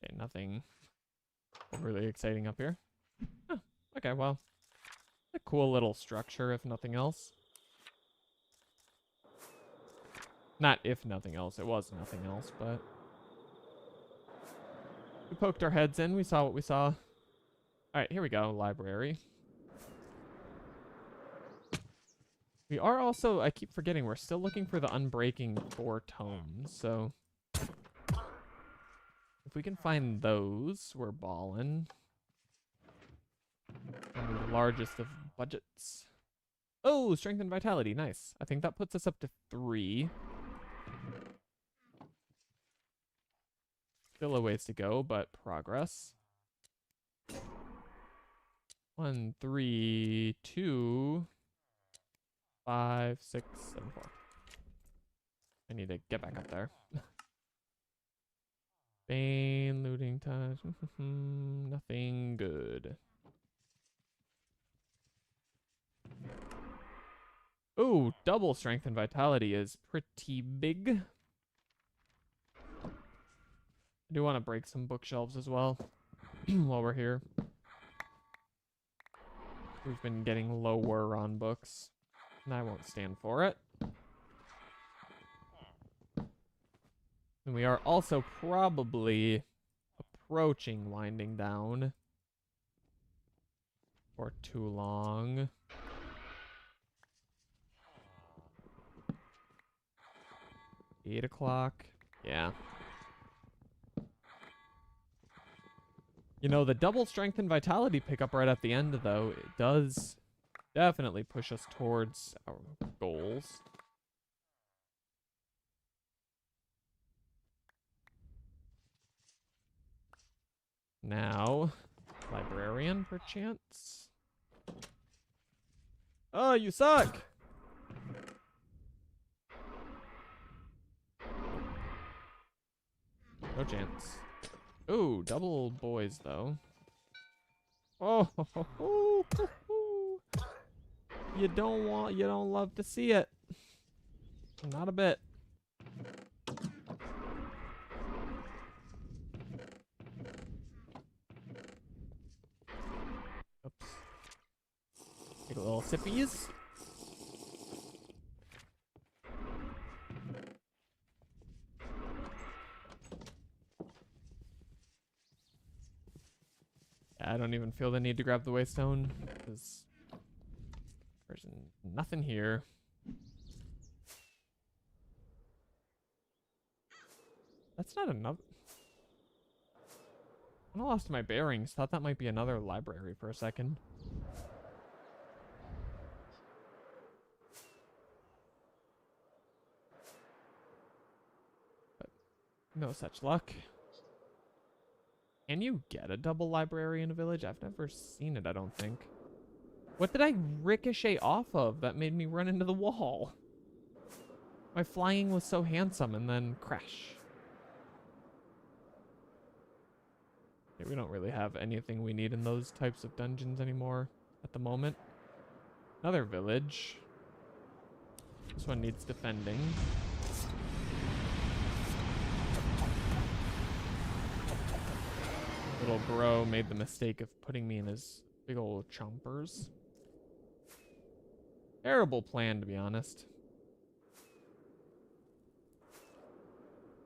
Okay, nothing overly exciting up here. Oh, okay, well, a cool little structure if nothing else. Not if nothing else, it was nothing else, but we poked our heads in, we saw what we saw. Alright, here we go, library. We are also, I keep forgetting, we're still looking for the Unbreaking 4 tomes, so if we can find those, we're ballin'. And the largest of budgets. Oh, strength and vitality, nice. I think that puts us up to 3. Still a ways to go, but progress. 1, 3, 2, 5, 6, 7, 4. I need to get back up there. Bane, looting touch. Nothing good. Ooh, double strength and vitality is pretty big. I do want to break some bookshelves as well while we're here. We've been getting lower on books, and I won't stand for it. And we are also probably approaching winding down for too long. $8 o'clock. Yeah. You know, the double strength and vitality pickup right at the end, though, it does definitely push us towards our goals. Now, librarian, perchance? Oh, you suck! No chance. Ooh, double boys, though. Oh, you don't love to see it. Not a bit. Oops. Take a little sippies. I don't even feel the need to grab the waystone because there's nothing here. That's not enough. I lost my bearings. Thought that might be another library for a second. But no such luck. Can you get a double library in a village? I've never seen it, I don't think. What did I ricochet off of that made me run into the wall? My flying was so handsome and then crash. Yeah, we don't really have anything we need in those types of dungeons anymore at the moment. Another village. This one needs defending. Little bro made the mistake of putting me in his big old chompers. Terrible plan, to be honest.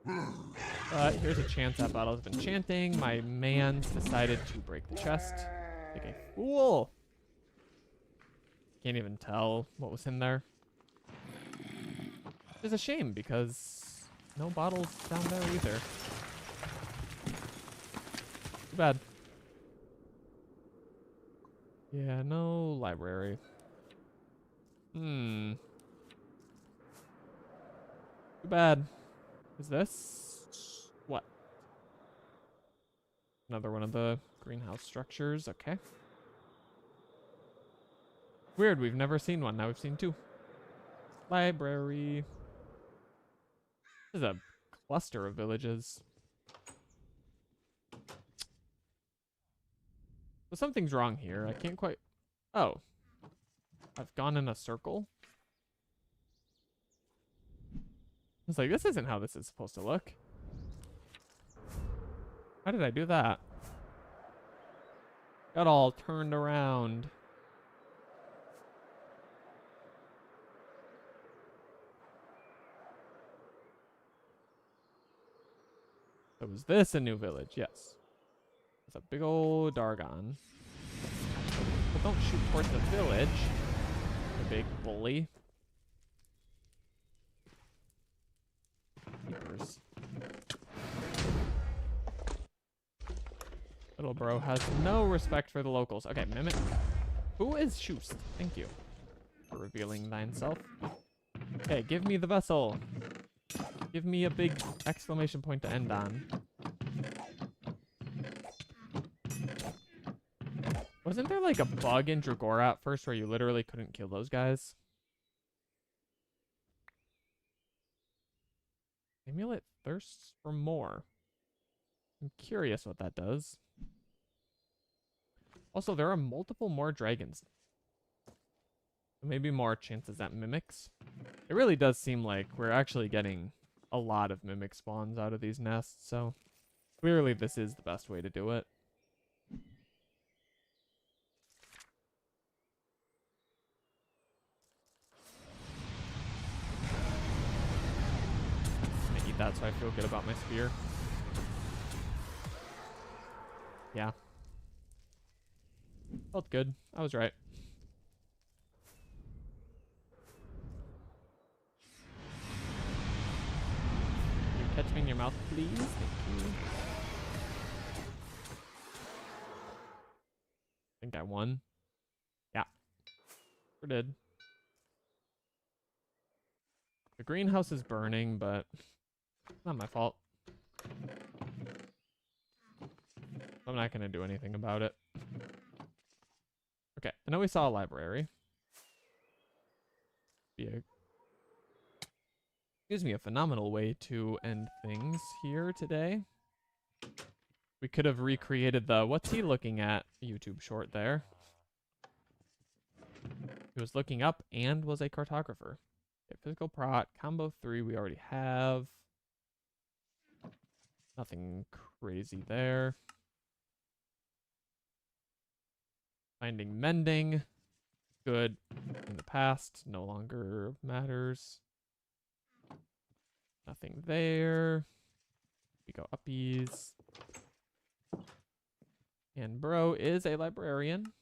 But here's a chance at Battles of Enchanting. My man's decided to break the chest. Like a fool. Can't even tell what was in there. It's a shame because no bottles down there either. Too bad. Yeah, no library. Too bad. Is this what? Another one of the greenhouse structures. Okay. Weird, we've never seen one. Now we've seen two. Library. This is a cluster of villages. So something's wrong here. I can't quite... Oh. I've gone in a circle. It's like, this isn't how this is supposed to look. How did I do that? Got all turned around. So was this a new village? Yes. It's a big old Dargon. But don't shoot towards the village. The big bully. Keepers. Little bro has no respect for the locals. Okay, Mimic. Who is Shoost? Thank you for revealing thyself. Okay, give me the vessel. Give me a big exclamation point to end on. Wasn't there like a bug in Dragora at first where you literally couldn't kill those guys? Amulet thirsts for more. I'm curious what that does. Also, there are multiple more dragons. Maybe more chances at mimics. It really does seem like we're actually getting a lot of mimic spawns out of these nests, so clearly this is the best way to do it. I eat that so I feel good about my spear. Yeah. Felt good. I was right. Can you catch me in your mouth, please? Thank you. I think I won. Yeah. Sure did. The greenhouse is burning, but it's not my fault. I'm not going to do anything about it. Okay, I know we saw a library. Excuse me, a phenomenal way to end things here today. We could have recreated the "what's he looking at" YouTube short there. He was looking up and was a cartographer. Okay, physical prot, combo 3 we already have. Nothing crazy there. Finding mending. Good in the past, no longer matters. Nothing there. We go uppies. And bro is a librarian.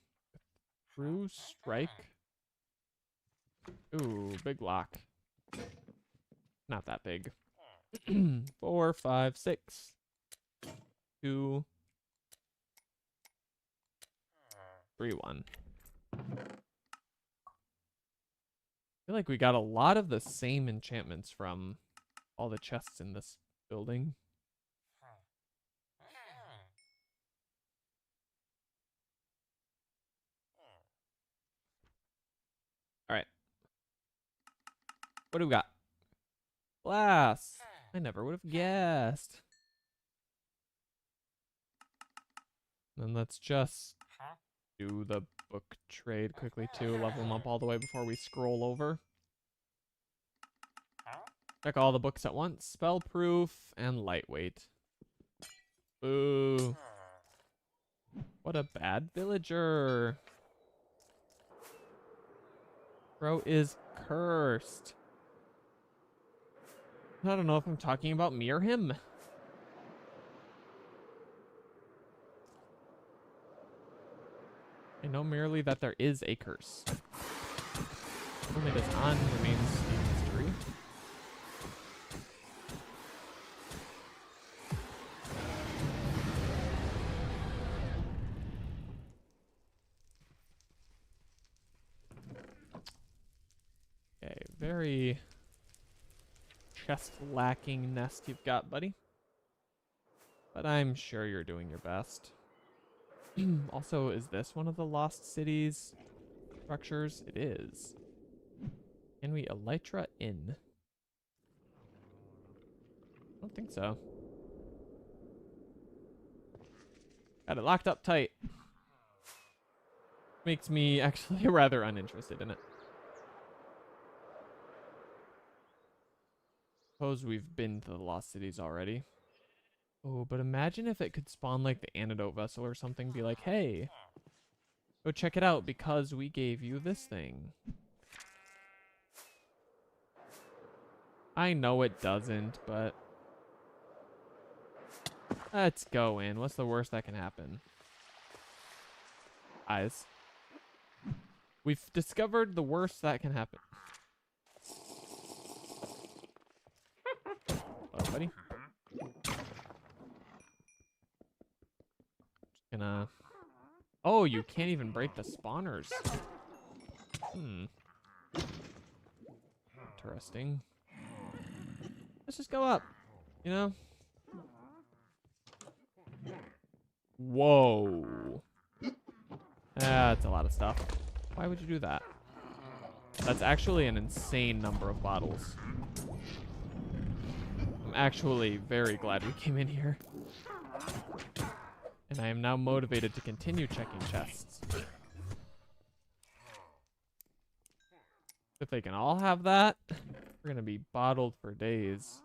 True strike. Ooh, big lock. Not that big. 4, 5, 6. 2, 3, 1. I feel like we got a lot of the same enchantments from all the chests in this building. All right. What do we got? Glass. I never would have guessed. Then let's just do the book trade quickly too. Level them up all the way before we scroll over. Check all the books at once. Spellproof and lightweight. Boo. What a bad villager. Bro is cursed. I don't know if I'm talking about me or him. I know merely that there is a curse. Whom it is on remains a mystery. Okay, very chest lacking nest you've got, buddy. But I'm sure you're doing your best. Also, is this one of the lost cities? structures? It is. Can we elytra in? I don't think so. Got it locked up tight. Makes me actually rather uninterested in it. Suppose we've been to the Lost Cities already. Oh, but imagine if it could spawn like the antidote vessel or something, be like, hey, go check it out because we gave you this thing. I know it doesn't, but let's go in. What's the worst that can happen? Eyes. We've discovered the worst that can happen. Oh, buddy. Just gonna... Oh, you can't even break the spawners. Interesting. Let's just go up, you know? Whoa. That's a lot of stuff. Why would you do that? That's actually an insane number of bottles. I'm actually very glad we came in here. And I am now motivated to continue checking chests. If they can all have that, we're gonna be bottled for days.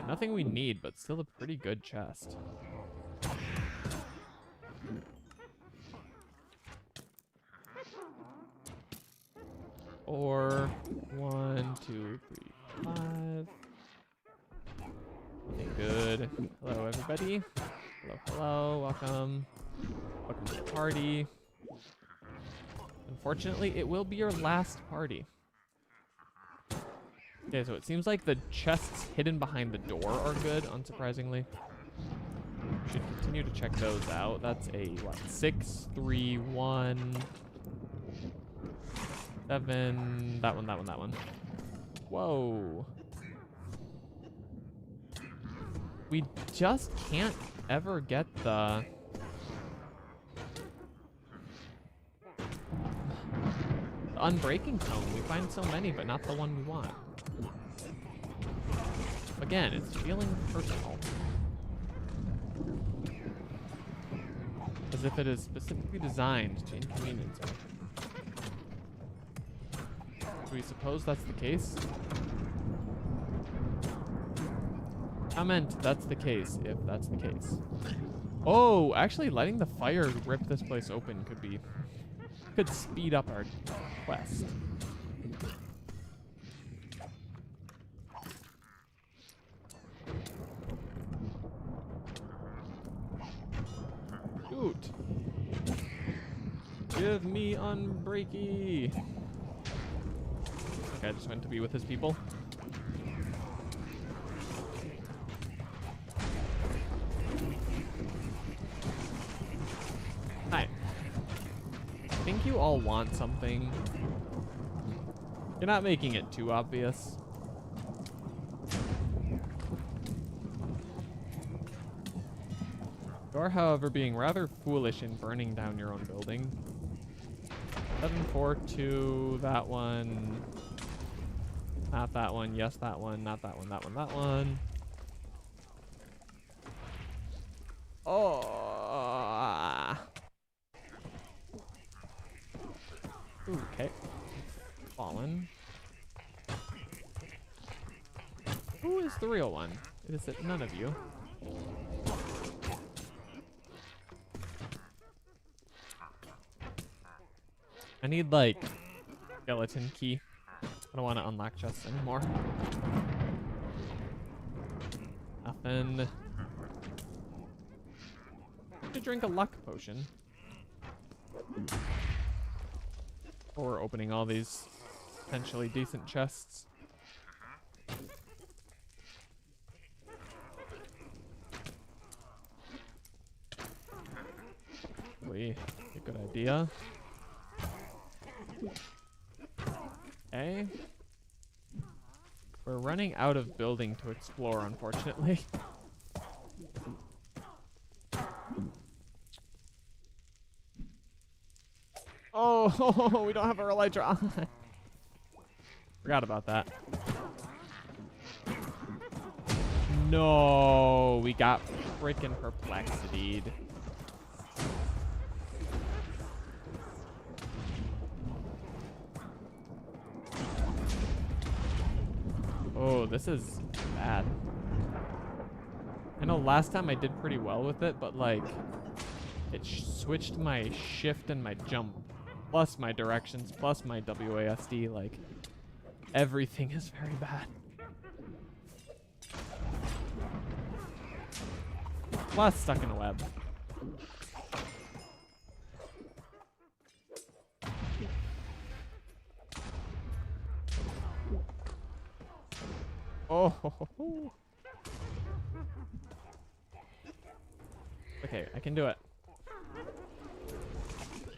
Nothing we need, but still a pretty good chest. Or 1, 2, 3, 5. Looking good. Hello, everybody. Hello, hello. Welcome. Welcome to the party. Unfortunately, it will be your last party. Okay, so it seems like the chests hidden behind the door are good, unsurprisingly. Should continue to check those out. That's a, what, 6, 3, 1, 7, that one, that one, that one. Whoa. We just can't ever get the... unbreaking tome. We find so many, but not the one we want. Again, it's feeling personal. As if it is specifically designed to inconvenience me. Do we suppose that's the case? Comment that's the case, if that's the case. Oh, actually letting the fire rip this place open could speed up our quest. Shoot. Give me unbreaky. Okay, I just went to be with his people. Hi. I think you all want something. You're not making it too obvious. You are, however, being rather foolish in burning down your own building. 742, that one. Not that one, yes, that one, not that one, that one, that one. Oh. Okay. Fallen. Who is the real one? It is it none of you. I need, like, skeleton key. I don't want to unlock chests anymore. Nothing. To drink a luck potion. Or opening all these potentially decent chests. Probably a good idea. Okay. We're running out of building to explore, unfortunately. Oh, we don't have our elytra on. Forgot about that. No, we got freaking perplexity'd. Oh, this is bad. I know last time I did pretty well with it, but like, it switched my shift and my jump, plus my directions, plus my WASD, like, everything is very bad. Plus stuck in a web. Oh. Okay, I can do it.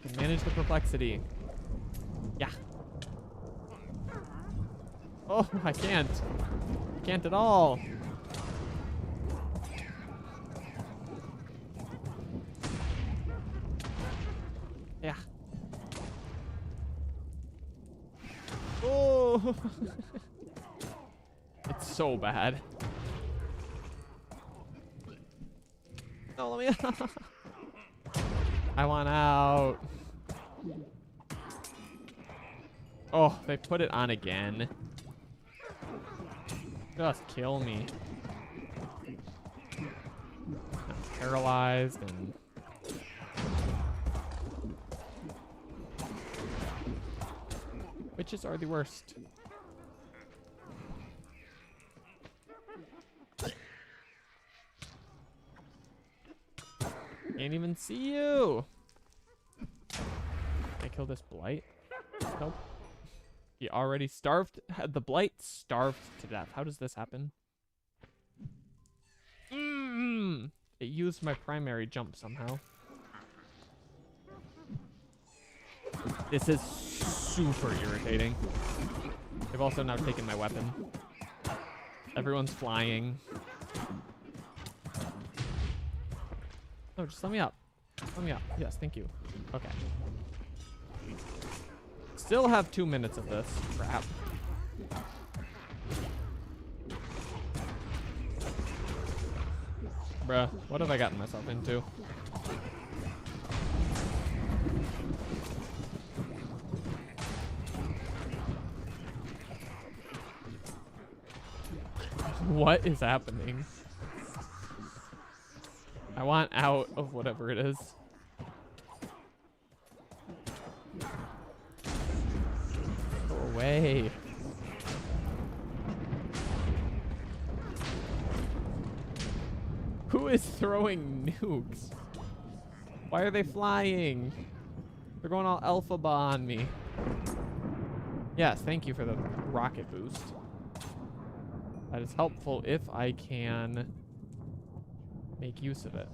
I can manage the perplexity. Yeah. Oh, I can't. I can't at all. Yeah. Oh. It's so bad. No, let me out. I want out. Oh, they put it on again. Just kill me. I'm paralyzed and... Witches are the worst. Can't even see you. Can I kill this blight? Nope. He already starved. The blight starved to death. How does this happen? It used my primary jump somehow. This is super irritating. They've also now taken my weapon. Everyone's flying. No, just let me up. Let me up. Yes, thank you. Okay. Still have 2 minutes of this. Crap. Bruh, what have I gotten myself into? What is happening? I want out of whatever it is. Go away. Who is throwing nukes? Why are they flying? They're going all alphaba on me. Yes, thank you for the rocket boost. That is helpful if I can make use of it.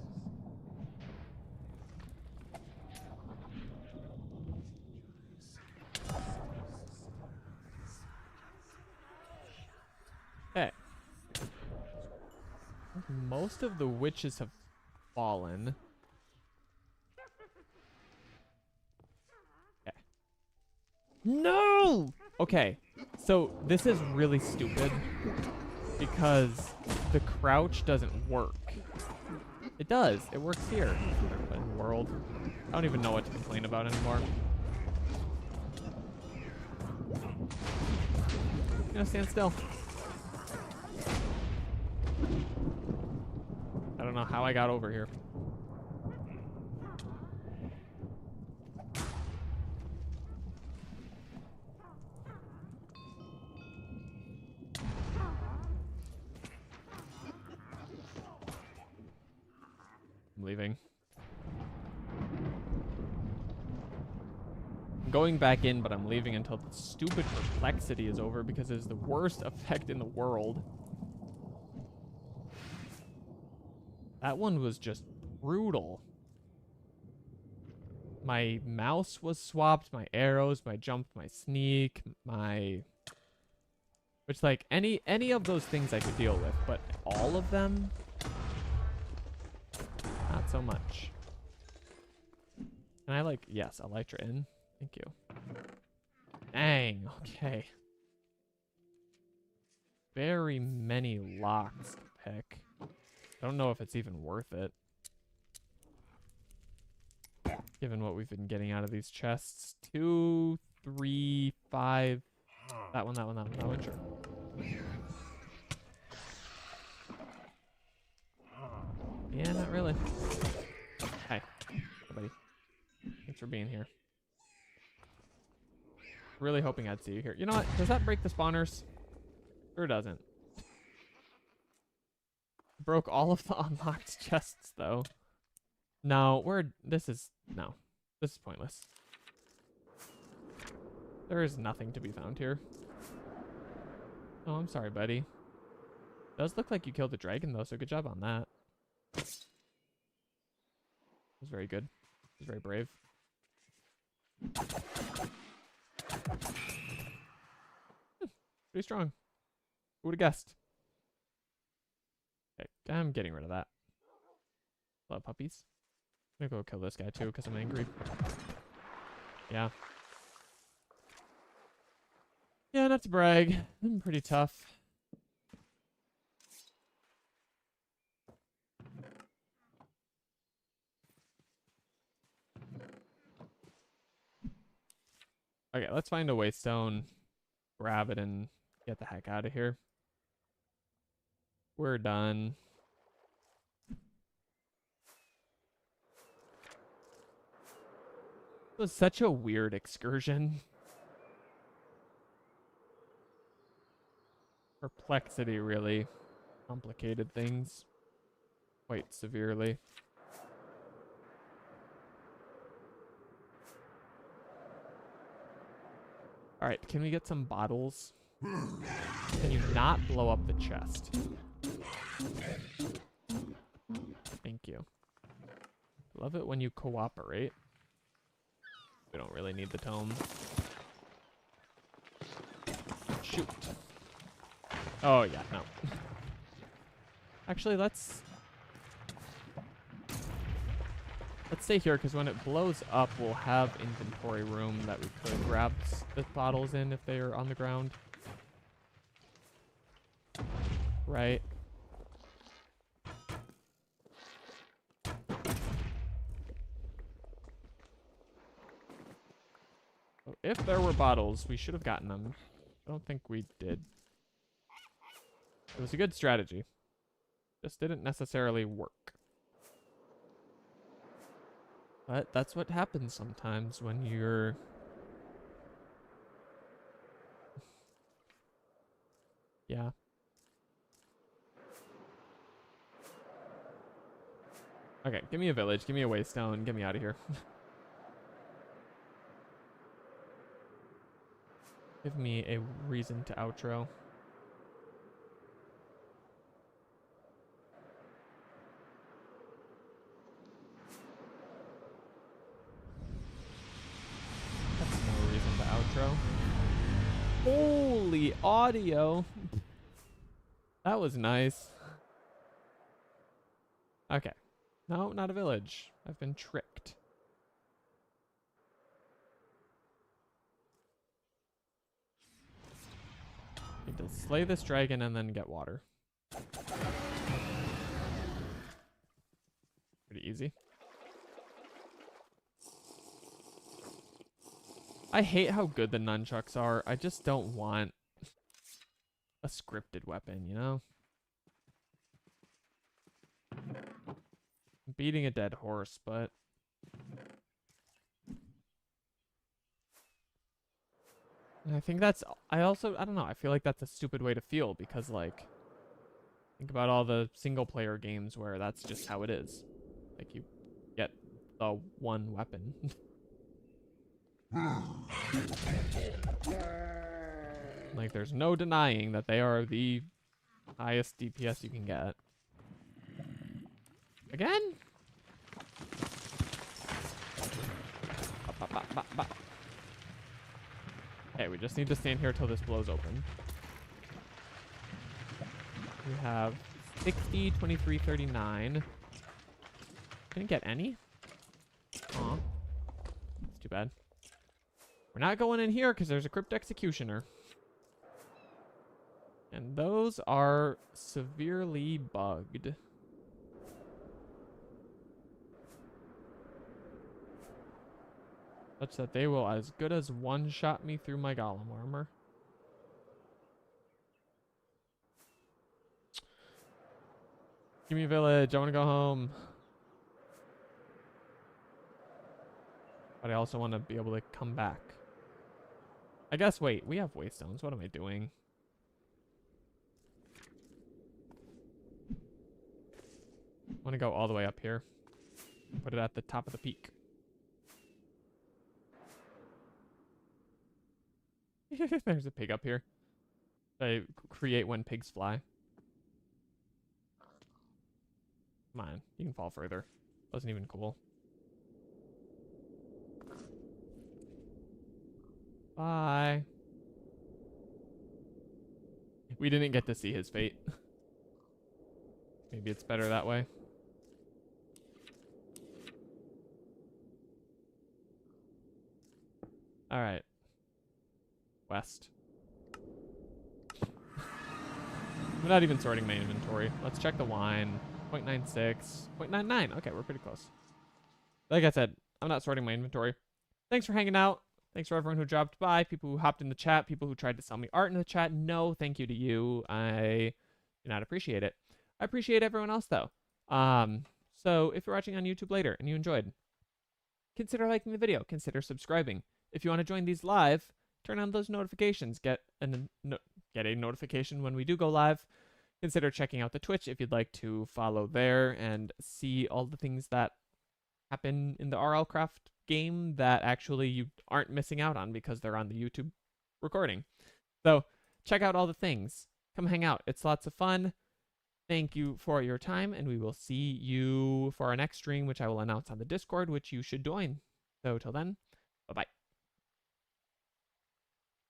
Okay. Most of the witches have fallen. Okay. No! Okay, so this is really stupid because the crouch doesn't work. It does. It works here. But in the world, I don't even know what to complain about anymore. You know, stand still. I don't know how I got over here. I'm leaving. I'm going back in, but I'm leaving until the stupid perplexity is over because it's the worst effect in the world. That one was just brutal. My mouse was swapped, my arrows, my jump, my sneak, my... Which, like, any of those things I could deal with, but all of them? Not so much. Can I, like, yes, elytra in? Thank you. Dang, okay. Very many locks to pick. I don't know if it's even worth it. Given what we've been getting out of these chests. 2, 3, 5. That one, that one, that one, that one, sure. Yeah, not really. Hi. Hey, buddy. Thanks for being here. Really hoping I'd see you here. You know what? Does that break the spawners? Sure doesn't. Broke all of the unlocked chests, though. No, this is pointless. There is nothing to be found here. Oh, I'm sorry, buddy. Does look like you killed the dragon, though, so good job on that. It was very good. It was very brave. Pretty strong. Who would have guessed? Okay, I'm getting rid of that. Love puppies. I'm gonna go kill this guy too because I'm angry. Yeah. Yeah, not to brag. I'm pretty tough. Okay, let's find a waystone, grab it, and get the heck out of here. We're done. It was such a weird excursion. Perplexity really complicated things quite severely. All right, can we get some bottles? Can you not blow up the chest? Thank you. Love it when you cooperate. We don't really need the tome. Shoot. Oh, yeah, no. Actually, let's stay here, because when it blows up, we'll have inventory room that we could grab the bottles in if they are on the ground. Right. So if there were bottles, we should have gotten them. I don't think we did. It was a good strategy. Just didn't necessarily work. But that's what happens sometimes when you're... Yeah. Okay, give me a village, give me a waystone, get me out of here. Give me a reason to outro. That's no reason to outro. Holy audio. That was nice. Okay. No, not a village. I've been tricked. Need to slay this dragon and then get water. Pretty easy. I hate how good the nunchucks are. I just don't want a scripted weapon, you know? I'm beating a dead horse, but... And I think that's... I don't know, I feel like that's a stupid way to feel because, like... Think about all the single-player games where that's just how it is. Like, you get the one weapon. Like, there's no denying that they are the highest DPS you can get. Again? Bop, bop, bop, bop. Okay, we just need to stand here till this blows open. We have 60, 23, 39. Didn't get any? Aw. That's too bad. We're not going in here because there's a Crypt Executioner. And those are severely bugged. Such that they will as good as one-shot me through my golem armor. Give me a village. I want to go home. But I also want to be able to come back. I guess, wait, we have waystones. What am I doing? I want to go all the way up here. Put it at the top of the peak. There's a pig up here. I create when pigs fly. Come on, you can fall further. Wasn't even cool. Bye. We didn't get to see his fate. Maybe it's better that way. All right. West. I'm not even sorting my inventory. Let's check the wine. 0.96, 0.99. Okay, we're pretty close. Like I said, I'm not sorting my inventory. Thanks for hanging out. Thanks for everyone who dropped by, people who hopped in the chat, people who tried to sell me art in the chat. No, thank you to you. I do not appreciate it. I appreciate everyone else though. So if you're watching on YouTube later and you enjoyed, consider liking the video, consider subscribing. If you want to join these live, turn on those notifications. Get a notification when we do go live. Consider checking out the Twitch if you'd like to follow there and see all the things that happen in the RLCraft game that actually you aren't missing out on because they're on the YouTube recording. So check out all the things. Come hang out. It's lots of fun. Thank you for your time, and we will see you for our next stream, which I will announce on the Discord, which you should join. So till then, bye-bye.